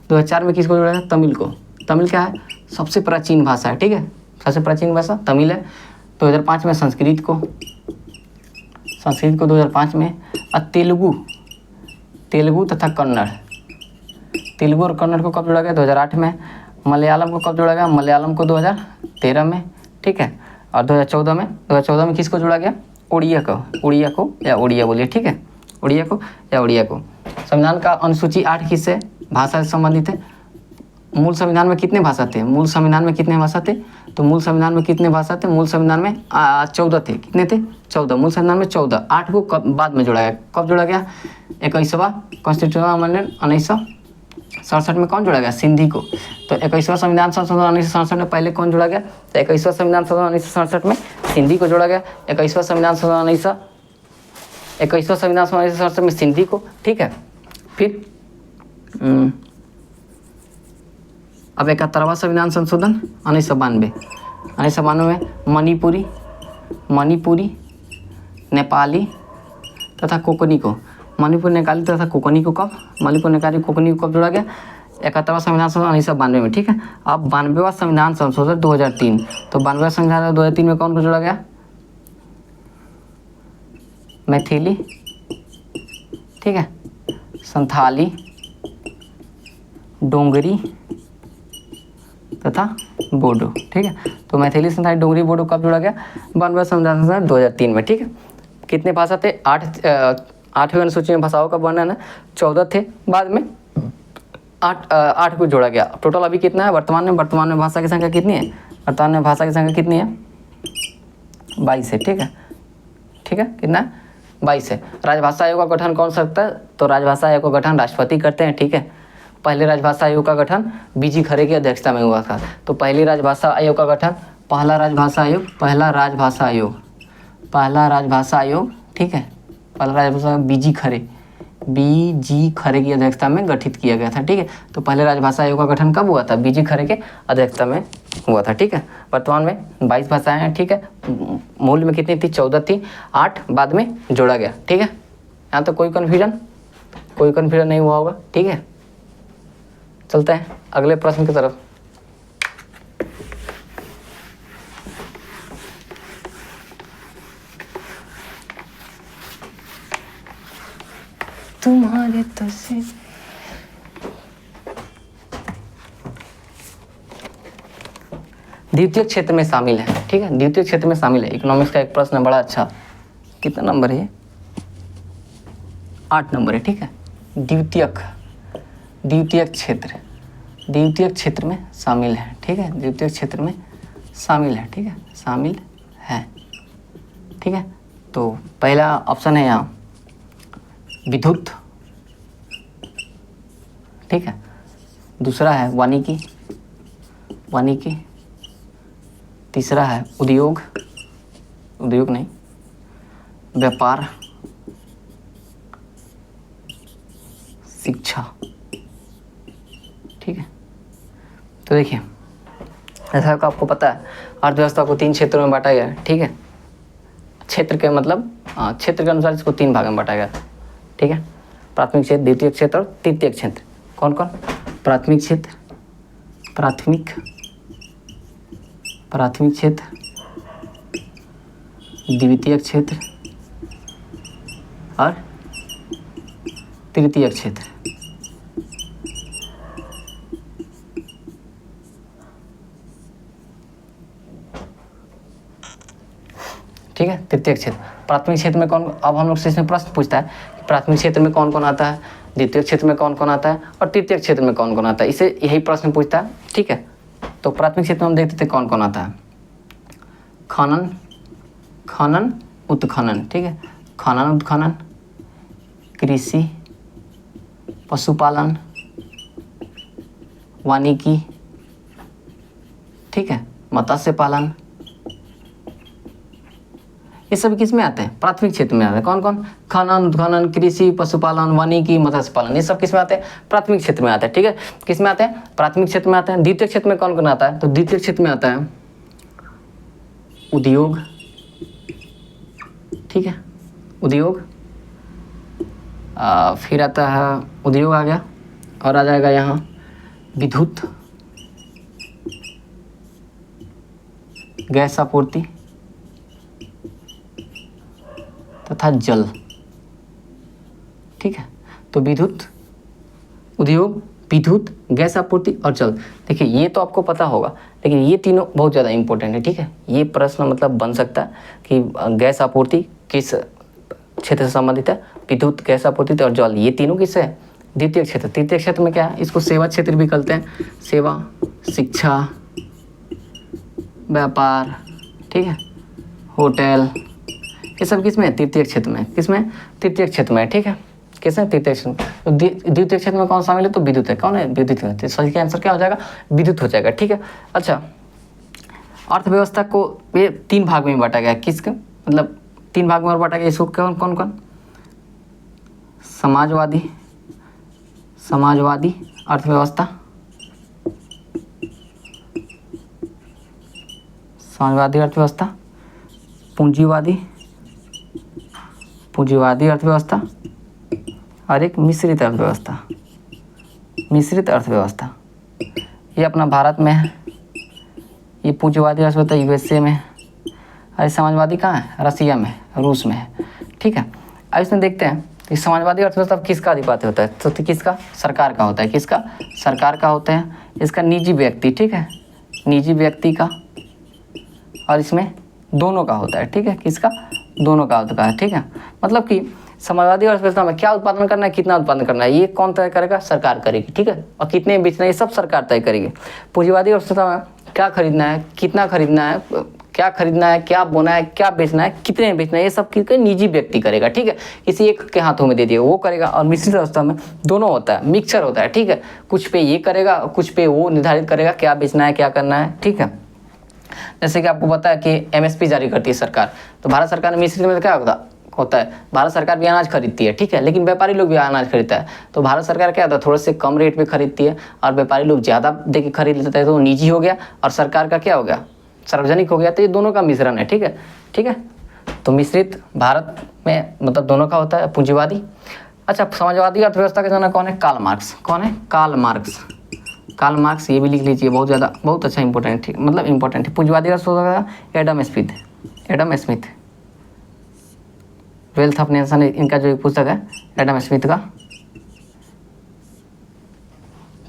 2004 में किसको जोड़ा है? तमिल को। तमिल क्या है? सबसे प्राचीन भाषा है, ठीक है, सबसे प्राचीन भाषा तमिल है। 2005 में संस्कृत को 2005 में, और तेलुगु तथा कन्नड़, तेलुगु और कन्नड़ को कब जोड़ा गया? 2008 में। मलयालम को कब जोड़ा गया? मलयालम को 2013 में, ठीक है। और 2014 में किसको जोड़ा गया? उड़िया को या उड़िया बोलिए, ठीक है, उड़िया को। संविधान का अनुसूची 8 किससे भाषा से संबंधित है? मूल संविधान में कितने भाषा थे? मूल संविधान में कितने भाषा थे? तो मूल संविधान में कितने भाषा थे? मूल संविधान में 14 थे। कितने थे? 14। मूल संविधान में 14, 8 को कब बाद में जोड़ा गया? कब जोड़ा गया? 21वां कॉन्स्टिट्यूशनल अमेंडमेंट 1967 में कौन जोड़ा गया? सिंधी को। तो 21वां संविधान संशोधन 1967 में पहले कौन जोड़ा गया? तो 21वां संविधान संशोधन 1967 में सिंधी को जोड़ा गया। 21वां संविधान संशोधन 1967 में सिंधी को, ठीक है। फिर अब 71वां संविधान संशोधन 1992 में मणिपुरी, नेपाली तथा कोंकणी को, मणिपुर नेपाली तथा कोंकणी को कब? मणिपुर नेपाली कोंकणी को कब जोड़ा गया? 71वां संविधान संशोधन 1992 में, ठीक है। अब 92वां संविधान संशोधन 2003, तो 92वां संविधान 2003 में कौन को जोड़ा गया? मैथिली, ठीक है, संथाली, डोंगरी तथा बोडो, ठीक है। तो मैथिली, संथाली, डोगरी, बोडो कब जोड़ा गया? 92वां संविधान संशोधन 2003 में, ठीक है। कितने भाषा थे? 8वें अनुसूची में भाषाओं का वर्णन है, 14 थे, बाद में 8 को जोड़ा गया। टोटल अभी कितना है वर्तमान में भाषा की संख्या कितनी है? वर्तमान में भाषा की संख्या कितनी है? 22 है, ठीक है, कितना है? 22 है। राजभाषा आयोग का गठन कौन सकता है? तो राजभाषा आयोग का गठन राष्ट्रपति करते हैं, ठीक है। पहले राजभाषा आयोग का गठन बीजी खरे की अध्यक्षता में हुआ था। तो पहला राजभाषा आयोग, पहला राजभाषा आयोग, ठीक है, पहला राजभाषा बीजी खरे की अध्यक्षता में गठित किया गया था, ठीक है। तो पहले राजभाषा आयोग का गठन कब हुआ था? बीजी खरे के अध्यक्षता में हुआ था, ठीक है। वर्तमान में 22 भाषाएं हैं, ठीक है। मूल में कितनी थी? 14 थी, 8 बाद में जोड़ा गया, ठीक है। यहाँ तो कोई कन्फ्यूजन नहीं हुआ होगा, ठीक है। चलते हैं अगले प्रश्न की तरफ। तुम्हारे तस्वीर, द्वितीय क्षेत्र में शामिल है, ठीक है, द्वितीय क्षेत्र में शामिल है। इकोनॉमिक्स का एक प्रश्न है बड़ा अच्छा, कितना नंबर है? 8 नंबर है, ठीक है। द्वितीय क्षेत्र में शामिल है, ठीक है, द्वितीय क्षेत्र में शामिल है, ठीक है, ठीक है। तो पहला ऑप्शन है यहाँ विद्युत, ठीक है। दूसरा है वानिकी, तीसरा है उद्योग नहीं, व्यापार, शिक्षा, ठीक है। तो देखिए, ऐसा कि आपको पता है अर्थव्यवस्था को 3 क्षेत्रों में बांटा गया है, ठीक है। क्षेत्र के मतलब क्षेत्र के अनुसार इसको 3 भाग में बांटा गया। ठीक है, प्राथमिक क्षेत्र, द्वितीयक क्षेत्र और तृतीयक क्षेत्र। कौन कौन? प्राथमिक क्षेत्र, प्राथमिक क्षेत्र, द्वितीयक क्षेत्र और तृतीयक क्षेत्र। ठीक है, तृतीयक क्षेत्र। प्राथमिक क्षेत्र में कौन, अब हम लोग से इसमें प्रश्न पूछता है कि प्राथमिक क्षेत्र में कौन कौन आता है, द्वितीय क्षेत्र में कौन कौन आता है और तृतीय क्षेत्र में कौन कौन आता है, इसे यही प्रश्न पूछता है। ठीक है, तो प्राथमिक क्षेत्र में हम देखते थे कौन कौन आता है। खनन, खनन उत्खनन, ठीक है, खनन उत्खनन, कृषि, पशुपालन, वानिकी, ठीक है, मत्स्य पालन, ये सब किस में आते हैं? प्राथमिक क्षेत्र में आते हैं। कौन कौन? खनन उत्खनन, कृषि, पशुपालन, वानिकी, मत्स्य पालन, ये सब किस में आते हैं? प्राथमिक क्षेत्र में आते हैं। ठीक है, किस में आते हैं? प्राथमिक क्षेत्र में आते हैं। द्वितीय क्षेत्र में कौन कौन आता है? तो द्वितीय क्षेत्र में आता है उद्योग, ठीक है, उद्योग, फिर आता है उद्योग आ गया और आ जाएगा यहाँ विद्युत, गैस आपूर्ति तथा जल। ठीक है, तो विद्युत, उद्योग, विद्युत, गैस आपूर्ति और जल। देखिए ये तो आपको पता होगा, लेकिन ये तीनों बहुत ज़्यादा इंपॉर्टेंट है। ठीक है, ये प्रश्न मतलब बन सकता है कि गैस आपूर्ति किस क्षेत्र से संबंधित है, विद्युत, गैस आपूर्ति और जल, ये तीनों किससे है? द्वितीय क्षेत्र। तृतीय क्षेत्र में क्या है? इसको सेवा क्षेत्र भी कहते हैं। सेवा, शिक्षा, व्यापार, ठीक है, होटल, ये सब किस में है? तृतीय क्षेत्र में। किस में? तृतीय क्षेत्र में। ठीक है, किस में? तृतीय क्षेत्र में। तो द्वितीय क्षेत्र में कौन शामिल है? तो विद्युत है। कौन है? विद्युत है। तो सही का आंसर क्या हो जाएगा? विद्युत हो जाएगा। ठीक है, अच्छा, अर्थव्यवस्था को ये तीन भाग में बांटा गया है। किसके मतलब तीन भाग में और बांटा गया, इसको कौन कौन कौन? समाजवादी, समाजवादी अर्थव्यवस्था, समाजवादी अर्थव्यवस्था, पूंजीवादी, पूंजीवादी अर्थव्यवस्था और एक मिश्रित अर्थव्यवस्था, मिश्रित अर्थव्यवस्था। ये अपना भारत में है, ये पूंजीवादी अर्थव्यवस्था यूएसए में है और समाजवादी कहाँ है? रसिया में, रूस में है। ठीक है, अब इसमें देखते हैं कि समाजवादी अर्थव्यवस्था किसका अधिपत्य होता है? तो किसका? सरकार का होता है। किसका? सरकार का होता है। इसका निजी व्यक्ति, ठीक है, निजी व्यक्ति का, और इसमें दोनों का होता है। ठीक है, किसका? दोनों का होता है। ठीक है, मतलब कि समाजवादी अर्थव्यवस्था में क्या उत्पादन करना है, कितना उत्पादन करना है, ये कौन तय करेगा? सरकार करेगी। ठीक है, और कितने बेचना है, ये सब सरकार तय करेगी। पूंजीवादी अर्थव्यवस्था में क्या खरीदना है, कितना खरीदना है, क्या खरीदना है, क्या बोना है, क्या बेचना है, कितने बेचना है, ये सब किसका? निजी व्यक्ति करेगा। ठीक है, किसी एक के हाथों में दे दिया वो करेगा। और मिश्रित अवस्था में दोनों होता है, मिक्सचर होता है। ठीक है, कुछ पे ये करेगा, कुछ पे वो निर्धारित करेगा क्या बेचना है, क्या करना है। ठीक है, जैसे कि आपको पता है कि एमएसपी जारी करती है सरकार, तो भारत सरकार ने मिश्रित में क्या होता है? भारत सरकार भी अनाज खरीदती है। ठीक है, लेकिन व्यापारी लोग भी अनाज खरीदता है, तो भारत सरकार क्या होता है? थोड़े से कम रेट पे खरीदती है और व्यापारी लोग ज़्यादा दे के खरीद लेते हैं, तो वो निजी हो गया और सरकार का क्या हो गया? सार्वजनिक हो गया। तो ये दोनों का मिश्रण है। ठीक है, ठीक है, तो मिश्रित भारत में मतलब दोनों का होता है। पूंजीवादी, अच्छा, समाजवादी अर्थव्यवस्था का जनक कौन है? Karl Marx. कौन है? Karl marks. कार्ल मार्क्स, ये भी लिख लीजिए, बहुत ज़्यादा, बहुत अच्छा इंपॉर्टेंट है, मतलब इंपॉर्टेंट है। पूंजीवादी अर्थव्यवस्था का Adam Smith, Adam Smith, wealth of nation, इनका जो एक पुस्तक है एडम स्मिथ का।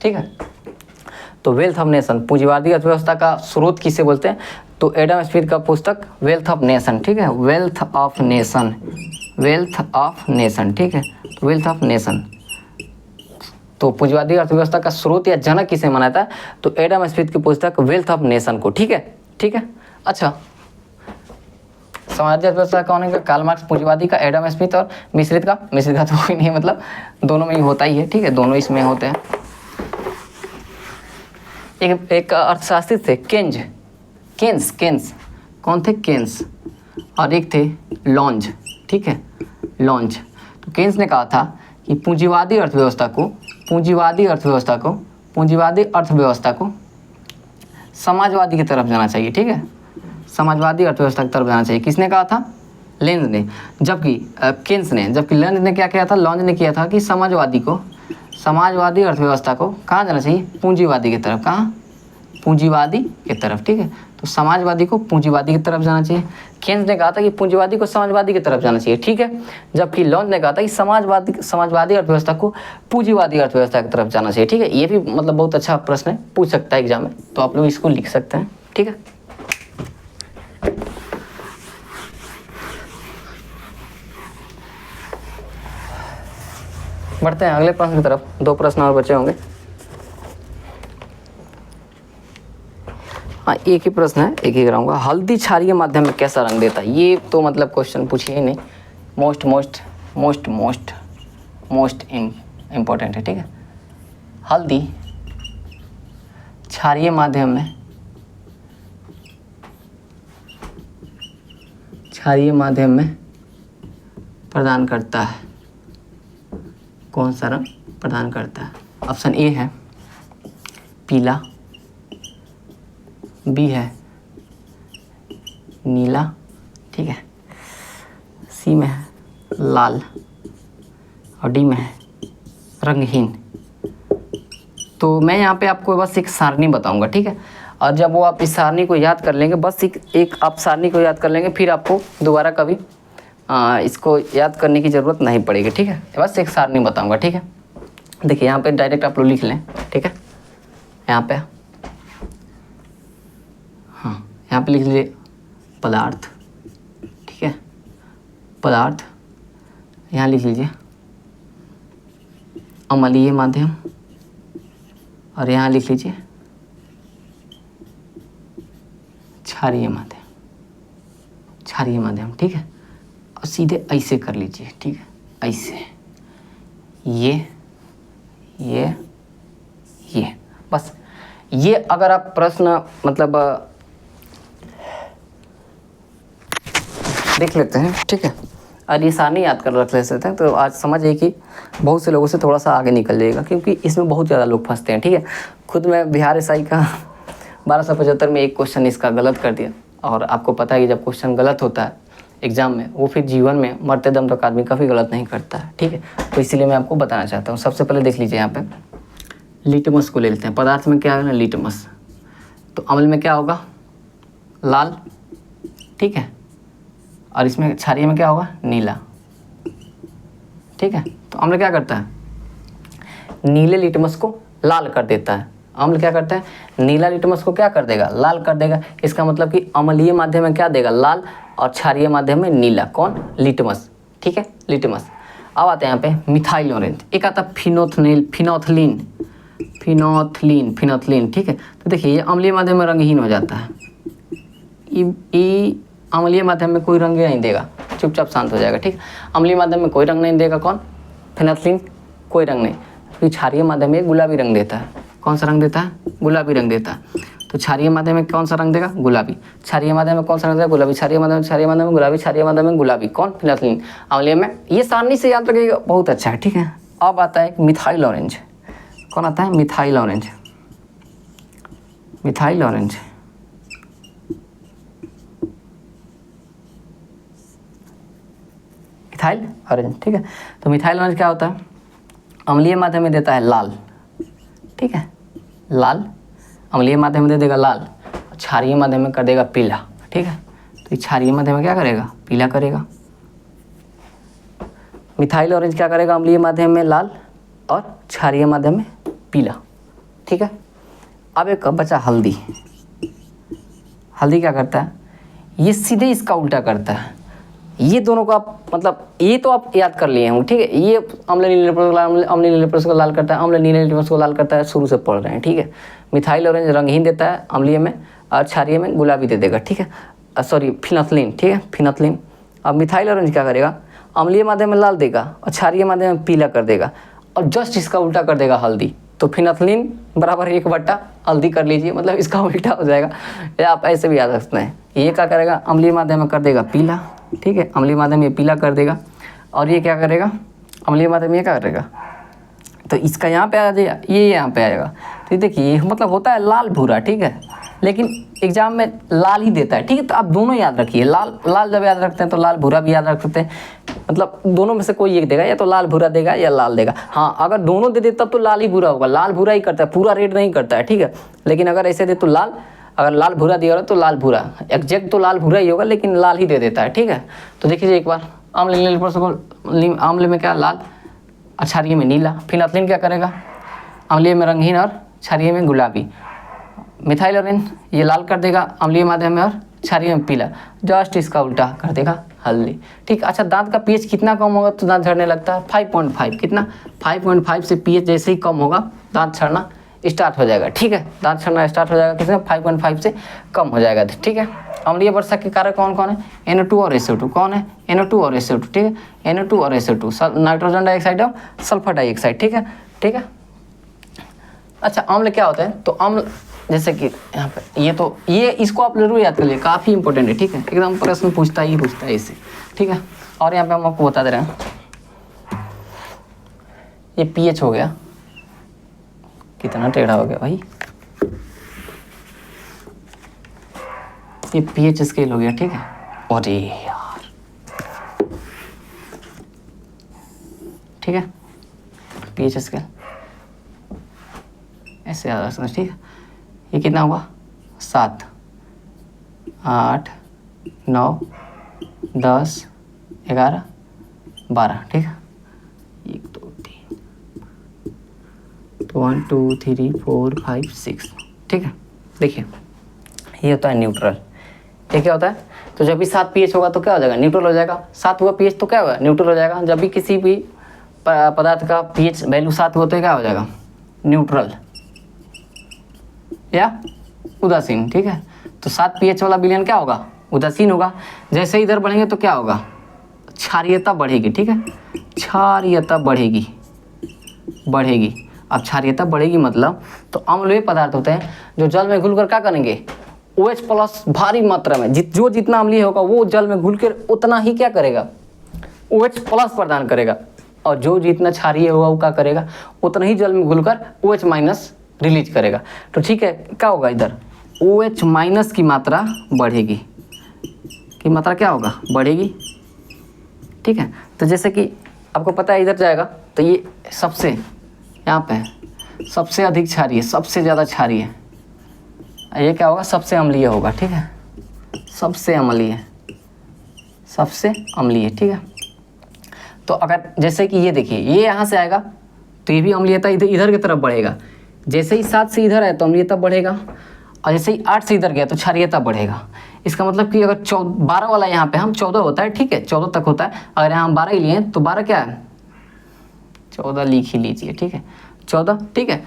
ठीक है, तो वेल्थ ऑफ नेशन, पूंजीवादी अर्थव्यवस्था का स्रोत किसे बोलते हैं? तो एडम स्मिथ का पुस्तक वेल्थ ऑफ नेशन। ठीक है, wealth of nation, wealth of nation. ठीक है, तो वेल्थ ऑफ नेशन, तो पूंजीवादी अर्थव्यवस्था का स्रोत या जनक किसे माना जाता है? तो एडम स्मिथ की पुस्तक वेल्थ ऑफ नेशन को। ठीक है, ठीक है, अच्छा, समाजवादी अर्थव्यवस्था कौन है? Karl Marx. पूंजीवादी का एडम स्मिथ। और मिश्रित का? मिश्रित का तो कोई नहीं, मतलब दोनों में ही होता ही है। ठीक है, दोनों इसमें होते हैं। एक अर्थशास्त्री थे केंज, केन्स, केन्स कौन थे? केन्स। और एक थे लॉन्ज। ठीक है, लॉन्ज। तो केन्स ने कहा था कि पूंजीवादी अर्थव्यवस्था को, पूंजीवादी अर्थव्यवस्था को, पूंजीवादी अर्थव्यवस्था को समाजवादी की तरफ जाना चाहिए। ठीक है, समाजवादी अर्थव्यवस्था की तरफ जाना चाहिए। किसने कहा था? लेंज ने, जबकि केन्स ने, जबकि लेंज ने क्या किया था, लॉन्ज ने किया था कि समाजवादी अर्थव्यवस्था को कहाँ जाना चाहिए, पूंजीवादी की तरफ। कहाँ, पूंजीवादी की तरफ, ठीक है। तो समाजवादी को पूंजीवादी की तरफ जाना चाहिए। केन्स ने कहा था कि पूंजीवादी को समाजवादी की तरफ जाना चाहिए, ठीक है। जबकि लॉन्ज ने कहा था कि समाजवादी अर्थव्यवस्था को पूंजीवादी अर्थव्यवस्था की तरफ जाना चाहिए, ठीक है। ये भी मतलब बहुत अच्छा प्रश्न है, पूछ सकता है एग्जाम में, तो आप लोग इसको लिख सकते हैं, ठीक है। बढ़ते हैं अगले प्रश्न की तरफ, 2 प्रश्न और बचे होंगे। हाँ, एक ही प्रश्न है, एक ही कराऊंगा। हल्दी क्षारीय माध्यम में कैसा रंग देता है? ये तो मतलब क्वेश्चन पूछिए ही नहीं, मोस्ट इम्पोर्टेंट है, ठीक है। हल्दी क्षारीय माध्यम में प्रदान करता है, कौन सा रंग प्रदान करता है? ऑप्शन ए है पीला, बी है नीला, ठीक है, सी में है लाल और डी में है रंगहीन। तो मैं यहाँ पे आपको बस एक सारणी बताऊंगा, ठीक है। और जब वो आप इस सारणी को याद कर लेंगे, बस एक आप सारणी को याद कर लेंगे, फिर आपको दोबारा कभी इसको याद करने की ज़रूरत नहीं पड़ेगी, ठीक है। बस एक सारणी बताऊंगा, ठीक है। देखिए यहाँ पे डायरेक्ट आप लोग लिख लें, ठीक है। यहाँ पे हाँ, यहाँ पे लिख लीजिए पदार्थ, ठीक है, पदार्थ। यहाँ लिख लीजिए अम्लीय माध्यम, और यहाँ लिख लीजिए क्षारीय माध्यम, ठीक है। और सीधे ऐसे कर लीजिए, ठीक है, ऐसे, ये बस। ये अगर आप प्रश्न मतलब देख लेते हैं, ठीक है, और ये सारणी याद कर रख लेते हैं, तो आज समझिए कि बहुत से लोगों से थोड़ा सा आगे निकल जाएगा, क्योंकि इसमें बहुत ज़्यादा लोग फंसते हैं, ठीक है। खुद मैं बिहार एसआई का 1275 में एक क्वेश्चन इसका गलत कर दिया, और आपको पता है कि जब क्वेश्चन गलत होता है एग्जाम में, वो फिर जीवन में मरते दम तक आदमी कभी गलत नहीं करता है, ठीक है। तो इसीलिए मैं आपको बताना चाहता हूँ। सबसे पहले देख लीजिए, यहाँ पे लिटमस को ले लेते हैं। पदार्थ में क्या है ना, लिटमस। तो अम्ल में क्या होगा, लाल, ठीक है, और इसमें क्षारीय में क्या होगा, नीला, ठीक है। तो अम्ल क्या करता है, नीले लिटमस को लाल कर देता है। अम्ल क्या करता है, नीला लिटमस को क्या कर देगा, लाल कर देगा। इसका मतलब कि अम्लीय माध्यम में क्या देगा, लाल, और क्षारीय माध्यम में नीला। कौन, लिटमस, ठीक है, लिटमस। अब आते हैं यहाँ पे मिथाइल ऑरेंज। एक आता है फिनोथलीन, ठीक है। तो देखिए ये अम्लीय माध्यम में रंगहीन हो जाता है। अम्लीय माध्यम में कोई रंग नहीं देगा, चुपचाप शांत हो जाएगा, ठीक। अम्लीय माध्यम में कोई रंग नहीं देगा, कौन, फिनोथलीन, कोई रंग नहीं। फिर क्षारीय माध्यम में गुलाबी रंग देता है। कौन सा रंग देता है, गुलाबी रंग देता है। तो क्षारीय माध्यम में कौन सा रंग देगा, गुलाबी। क्षारीय माध्यम में कौन सा रंग देगा, गुलाबी। क्षारीय माध्यम में गुलाबी, क्षारीय माध्यम में गुलाबी। कौन, फिनोथलीन। अम्लीय में, ये सारणी से याद रखिएगा, बहुत अच्छा है, ठीक है। अब आता है मिथाइल ऑरेंज। कौन आता है, मिथाइल ऑरेंज, ठीक है। तो मिथाइल ऑरेंज क्या होता है, अम्लीय माध्यम में देता है लाल, ठीक है, लाल, अम्लीय माध्यम में दे देगा लाल, क्षारीय माध्यम में कर देगा पीला, ठीक है। तो क्षारीय माध्यम में क्या करेगा, पीला करेगा। मिथाइल ऑरेंज क्या करेगा, अम्लीय माध्यम में लाल और क्षारीय माध्यम में पीला, ठीक है। अब एक बचा हल्दी। हल्दी क्या करता है, ये सीधे इसका उल्टा करता है। ये दोनों को आप मतलब ये तो आप याद कर लिए होंगे, ठीक है। ये अम्ल नीले लिटमस को लाल करता है, अम्ल नीले लिटमस को लाल करता है, शुरू से पढ़ रहे हैं, ठीक है। मिथाइल ऑरेंज रंगहीन देता है अम्लीय में, और क्षारीय में गुलाबी दे देगा, ठीक है। सॉरी, फिनोथलीन, ठीक है, फिनोथलीन। अब मिथाइल ऑरेंज क्या करेगा, अम्लीय माध्यम में लाल देगा और क्षारीय माध्यम में पीला कर देगा, और जस्ट इसका उल्टा कर देगा हल्दी। तो फिनोथलीन बराबर 1 हल्दी कर लीजिए, मतलब इसका उल्टा हो जाएगा, या आप ऐसे भी याद रखते हैं। ये क्या करेगा, अम्लीय माध्यम में कर देगा पीला, ठीक है, अम्लीय माध्यम में पीला कर देगा, और ये क्या करेगा, अम्लीय माध्यम में ये क्या करेगा, तो इसका यहाँ पे आ जाएगा, ये यहाँ पे आएगा। तो देखिए मतलब होता है लाल भूरा, ठीक है, लेकिन एग्जाम में लाल ही देता है, ठीक है। तो आप दोनों याद रखिए, लाल लाल जब याद रखते हैं तो लाल भूरा भी याद रख सकते हैं, मतलब दोनों में से कोई एक देगा, या तो लाल भूरा देगा या लाल देगा। हाँ अगर दोनों दे दे तब तो लाल ही भूरा होगा, लाल भूरा ही करता है, पूरा रेड नहीं करता है, ठीक है। लेकिन अगर ऐसे दे तो लाल, अगर लाल भूरा दिया हो तो लाल भूरा, एग्जैक्ट तो लाल भूरा ही होगा लेकिन लाल ही दे देता है, ठीक है। तो देखिए एक बार आम्ल लेने पर आम्ल में क्या लाल, क्षारीय में नीला। फिनाइलिन क्या करेगा, अम्लीय में रंगीन और क्षारीय में गुलाबी। मिथाइलोरिन ये लाल कर देगा अम्लीय माध्यम में और क्षारीय में पीला। जस्ट इसका उल्टा कर देगा हल्दी, ठीक। अच्छा दांत का पीएच कितना कम होगा तो दांत झड़ने लगता है, 5.5। कितना, 5.5 से पीएच जैसे ही कम होगा दांत झड़ना स्टार्ट हो जाएगा, ठीक है। दांत झड़ना स्टार्ट हो जाएगा कितना, 5.5 से कम हो जाएगा, ठीक है। अम्लीय वर्षा के कारक कौन कौन है, NO2 और SO2। कौन है, NO2 और SO2, ठीक है। NO2 और SO2 नाइट्रोजन डाइऑक्साइड और सल्फर डाइऑक्साइड, ठीक है, ठीक है। अच्छा अम्ल क्या होता है, तो अम्ल जैसे कि यहाँ पे ये इसको आप जरूर याद कर लिए, काफ़ी इंपॉर्टेंट है, ठीक है। एकदम प्रश्न पूछता है इससे, ठीक है। और यहाँ पे हम आपको बता दे रहे हैं, ये पीएच हो गया, कितना टेढ़ा हो गया भाई, ये पीएच स्केल हो गया, ठीक है। अरे यार, ठीक है, पीएच स्केल ऐसे याद रखना, ठीक है। ये कितना हुआ, 7, 8, 9, 10, 11, 12, ठीक है। 1 2 3 1 2 3 4 5 6, ठीक है। देखिए ये होता है न्यूट्रल, ये क्या होता है, तो जब भी 7 pH होगा तो क्या हो जाएगा, न्यूट्रल हो जाएगा। 7 हुआ pH तो क्या होगा, न्यूट्रल हो जाएगा। जब भी किसी भी पदार्थ का pH वैल्यू 7 हुआ तो क्या हो जाएगा, न्यूट्रल या उदासीन, ठीक है। तो 7 pH वाला विलयन क्या होगा, उदासीन होगा। जैसे इधर बढ़ेंगे तो क्या होगा, क्षारीयता बढ़ेगी, ठीक है। क्षारीयता बढ़ेगी। अब क्षारीयता बढ़ेगी मतलब तो अम्लीय पदार्थ होते हैं जो जल में घुलकर क्या करेंगे, OH प्लस भारी मात्रा में, जो जितना अम्लीय होगा वो जल में घुलकर उतना ही क्या करेगा, OH प्लस प्रदान करेगा। और जो जितना क्षारीय होगा वो क्या करेगा, उतना ही जल में घुलकर OH माइनस रिलीज करेगा। तो ठीक है, क्या होगा इधर, OH माइनस की मात्रा बढ़ेगी, क्या होगा, बढ़ेगी, ठीक है। तो जैसे कि आपको पता है इधर जाएगा तो ये सबसे यहाँ पे सबसे अधिक क्षारीय, सबसे ज़्यादा क्षारीय, ये क्या होगा, सबसे अम्लीय होगा, ठीक है। सबसे अम्लीय, ठीक है। तो अगर जैसे कि ये देखिए, ये यहाँ से आएगा तो ये भी अम्लीयता इधर की तरफ बढ़ेगा। जैसे ही 7 से इधर आए तो अम्लीयता बढ़ेगा, और जैसे ही 8 से इधर गया तो क्षारीयता बढ़ेगा। इसका मतलब कि अगर 12 वाला यहाँ पे हम 14 होता है, ठीक है, 14 तक होता है। अगर यहाँ हम 12 ही लिए तो 12 क्या है, 14 लिख ही लीजिए, ठीक है, 14, ठीक है।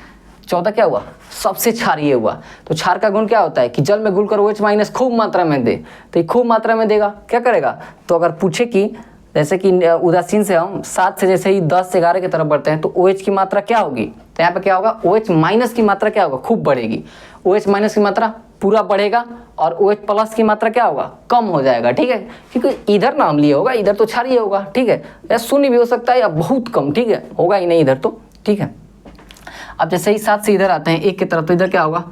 14 क्या हुआ, सबसे क्षारीय हुआ। तो क्षार का गुण क्या होता है कि जल में घुलकर OH माइनस खूब मात्रा में दे, तो ये खूब मात्रा में देगा, क्या करेगा। तो अगर पूछे कि जैसे कि उदासीन से हम 7 से जैसे ही 10 से 11 की तरफ बढ़ते हैं तो OH की मात्रा क्या होगी, तो यहाँ पे क्या होगा, OH माइनस की मात्रा क्या होगा, खूब बढ़ेगी। OH माइनस की मात्रा पूरा बढ़ेगा और OH प्लस की मात्रा क्या होगा, कम हो जाएगा, ठीक है। क्योंकि इधर ना अम्लीय होगा, इधर तो क्षारीय होगा, ठीक है। या शून्य भी हो सकता है या बहुत कम, ठीक है, होगा ही नहीं इधर तो, ठीक है। अब जैसे ही 7 से इधर आते हैं 1 की तरफ तो इधर क्या होगा,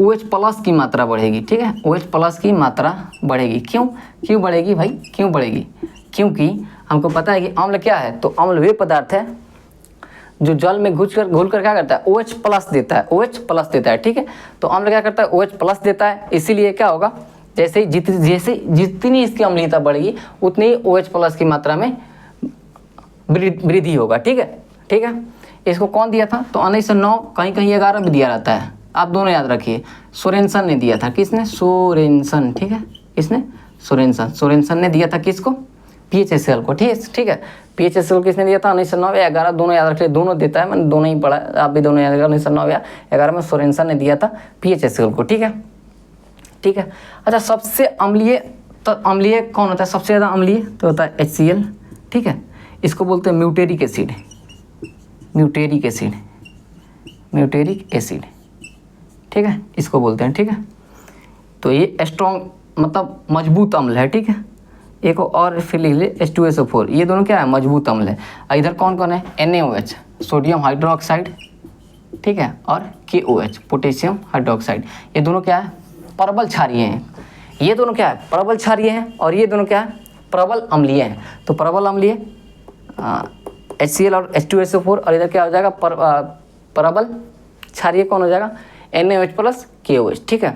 OH प्लस की मात्रा बढ़ेगी, ठीक है। OH प्लस की मात्रा बढ़ेगी। क्यों बढ़ेगी भाई, क्यों बढ़ेगी, क्योंकि हमको पता है कि अम्ल क्या है, तो अम्ल वे पदार्थ है जो जल में घुलकर क्या करता है, OH प्लस देता है, OH प्लस देता है, ठीक है। तो अम्ल क्या करता है, OH प्लस देता है, इसीलिए क्या होगा, जैसे जितनी इसकी अम्लीयता बढ़ेगी उतनी ही OH प्लस की मात्रा में वृद्धि होगा, ठीक है, ठीक है। इसको कौन दिया था, तो 1909, कहीं 11 में दिया रहता है, आप दोनों याद रखिए। सोरेनसन ने दिया था, किसने, सोरेनसन, ठीक है, किसने, सोरेनसन ने दिया था किसको, PHCl को, ठीक है। PHCl किसने दिया था, 1909 या 11, दोनों याद रखिए, दोनों देता है, मैंने दोनों ही पढ़ा, आप भी दोनों याद रखिए। 1909 या 11 में सोरेनसन ने दिया था PHCl को, ठीक है, ठीक है। अच्छा सबसे अम्लीय, तो अम्लीय कौन होता है, सबसे ज़्यादा अम्लीय तो होता है HCl, ठीक है। इसको बोलते हैं म्यूटेरिक एसिड, ठीक है, इसको बोलते हैं, ठीक है। तो ये स्ट्रॉन्ग मतलब मजबूत अम्ल है, ठीक है। एक और फिर लिख ले H2SO4, ये दोनों क्या है, मजबूत अम्ल है। इधर कौन कौन है, NaOH, सोडियम हाइड्रोक्साइड, ठीक है, और KOH पोटेशियम हाइड्रोक्साइड, ये दोनों क्या है, प्रबल क्षारीय हैं। ये दोनों क्या है, प्रबल क्षारीय हैं, और ये दोनों क्या है, प्रबल अम्लीय हैं। तो प्रबल अम्लीय HCl और H2SO4, और इधर क्या हो जाएगा, प्रबल क्षारीय कौन हो जाएगा, NaOH प्लस KOH, ठीक है।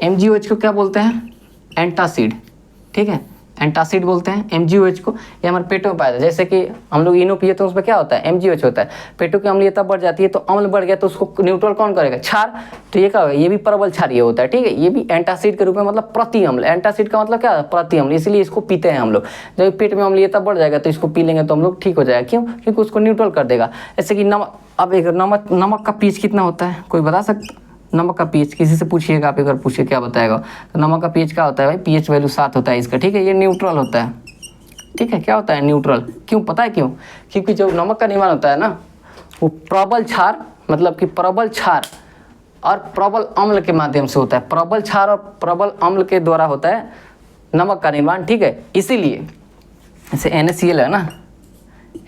MgOH को क्या बोलते हैं, एंटासिड, ठीक है, एंटासिड बोलते हैं MgOH को। ये हमारे पेटों में पाया जाता है, जैसे कि हम लोग इनो पिए तो उसमें क्या होता है, MgOH होता है। पेटों की अम्लीयता बढ़ जाती है, तो अम्ल बढ़ गया तो उसको न्यूट्रल कौन करेगा, क्षार। तो ये क्या होगा, ये भी प्रबल क्षारीय होता है, ठीक है। ये भी एंटासिड के रूप में, मतलब प्रति अम्ल, एंटासिड का मतलब क्या है, प्रति अम्ल, इसलिए इसको पीते हैं हम लोग। जब पेट में अम्लीयता बढ़ जाएगा तो इसको पी लेंगे तो हम लोग ठीक हो जाएगा। क्यों, क्योंकि उसको न्यूट्रल कर देगा। जैसे कि नमक, अब एक नमक का पीएच कितना होता है, कोई बता सकता, नमक का पीएच किसी से पूछिएगा आप, एक बार पूछिए क्या बताएगा। तो नमक का पीएच क्या होता है भाई, पीएच वैल्यू 7 होता है इसका, ठीक है। ये न्यूट्रल होता है, ठीक है, क्या होता है, न्यूट्रल। क्यों, पता है क्यों, क्योंकि जो नमक का निर्माण होता है ना, वो प्रबल क्षार, मतलब कि प्रबल क्षार और प्रबल अम्ल के माध्यम से होता है। प्रबल क्षार और प्रबल अम्ल के द्वारा होता है नमक का निर्माण, ठीक है। इसीलिए जैसे NaCl है ना,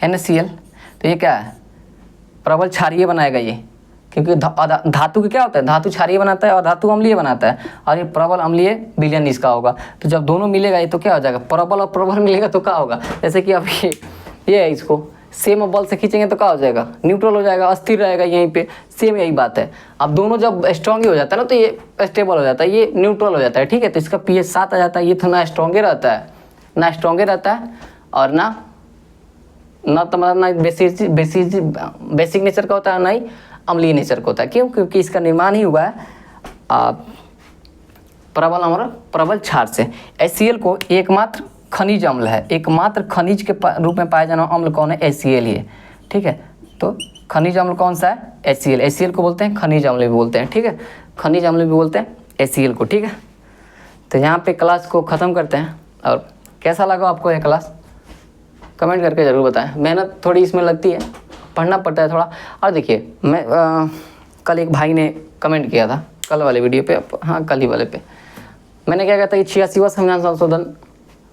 NaCl, तो ये क्या है, प्रबल क्षारीय बनाएगा ये, क्योंकि धातु के क्या होता है, धातु क्षारीय बनाता है और धातु अम्लीय बनाता है, और ये प्रबल अम्लीय विलयन इसका होगा। तो जब दोनों मिलेगा ये तो क्या हो जाएगा, प्रबल और प्रबल मिलेगा तो क्या होगा, जैसे कि अब ये है, इसको सेम बल से खींचेंगे तो क्या हो जाएगा, न्यूट्रल हो जाएगा, अस्थिर रहेगा यहीं पे। सेम यही बात है। अब दोनों जब स्ट्रॉन्ग हो जाता है ना, तो ये स्टेबल हो जाता है, ये न्यूट्रल हो जाता है, ठीक है। तो इसका pH 7 आ जाता है। ये तो ना स्ट्रॉन्गे रहता है, ना स्ट्रॉन्गे रहता है, और ना तो मतलब ना बेसिक नेचर का होता है, ना ही अम्लीय नेचर का होता है। क्यों, क्योंकि इसका निर्माण ही हुआ है प्रबल अम्ल, प्रबल क्षार से। HCl को एकमात्र खनिज अम्ल है, एकमात्र खनिज के रूप में पाया जाना अम्ल कौन है, HCl ही है, ठीक है। तो खनिज अम्ल कौन सा है, HCl। HCl को बोलते हैं खनिज अम्ल भी बोलते हैं, ठीक है, खनिज अम्ल भी बोलते हैं HCl को, ठीक है। तो यहाँ पे क्लास को ख़त्म करते हैं, और कैसा लगा आपको ये क्लास, कमेंट करके ज़रूर बताएं। मेहनत थोड़ी इसमें लगती है, पढ़ना पड़ता है थोड़ा। और देखिए, मैं कल एक भाई ने कमेंट किया था, कल वाले वीडियो पे, हाँ कल ही वाले पे, मैंने क्या कहा था कि 86वां संविधान संशोधन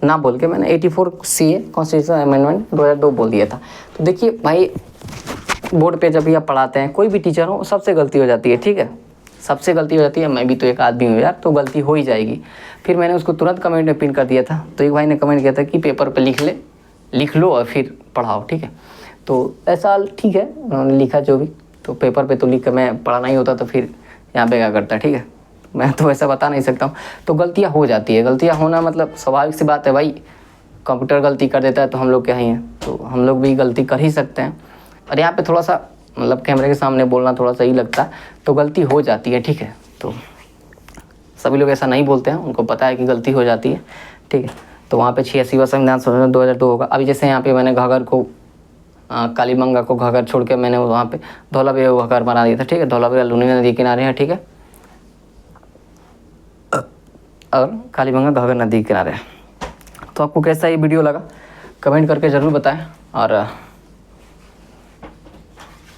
ना बोल के मैंने 84 CA कॉन्स्टिट्यूशन अमेंडमेंट 2002 बोल दिया था। तो देखिए भाई, बोर्ड पे जब भी आप पढ़ाते हैं, कोई भी टीचर हो, सबसे गलती हो जाती है, ठीक है, सबसे गलती हो जाती है। मैं भी तो एक आदमी हूँ यार, तो गलती हो ही जाएगी। फिर मैंने उसको तुरंत कमेंट में पिन कर दिया था। तो एक भाई ने कमेंट किया था कि पेपर पर लिख लो और फिर पढ़ाओ, ठीक है। तो ऐसा ठीक है, उन्होंने लिखा जो भी, तो पेपर पे तो लिख कर मैं पढ़ाना ही होता, तो फिर यहाँ पे क्या करता, ठीक है। मैं तो ऐसा बता नहीं सकता हूँ। तो गलतियाँ हो जाती है, गलतियाँ होना मतलब स्वाभाविक सी बात है भाई। कंप्यूटर गलती कर देता है तो हम लोग क्या ही हैं, तो हम लोग भी गलती कर ही सकते हैं। और यहाँ पे थोड़ा सा मतलब कैमरे के सामने बोलना थोड़ा सा ही लगता है, तो गलती हो जाती है, ठीक है। तो सभी लोग ऐसा नहीं बोलते हैं, उनको पता है कि गलती हो जाती है, ठीक है। तो वहाँ पे 86वां संविधान संशोधन 2002 होगा। अभी जैसे यहाँ पे मैंने घाघर को कालीबंगा को घाघर छोड़ के मैंने वहाँ पे धौलावीरा को घाघर बना दिया था, ठीक है। धौलावीरा लुनी नदी किनारे है, ठीक है, और कालीबंगा घाघर नदी के किनारे है। तो आपको कैसा ये वीडियो लगा, कमेंट करके ज़रूर बताएं। और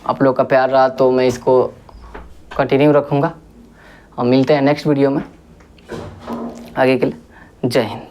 आप लोग का प्यार रहा तो मैं इसको कंटिन्यू रखूँगा। और मिलते हैं नेक्स्ट वीडियो में, आगे के लिए जय हिंद।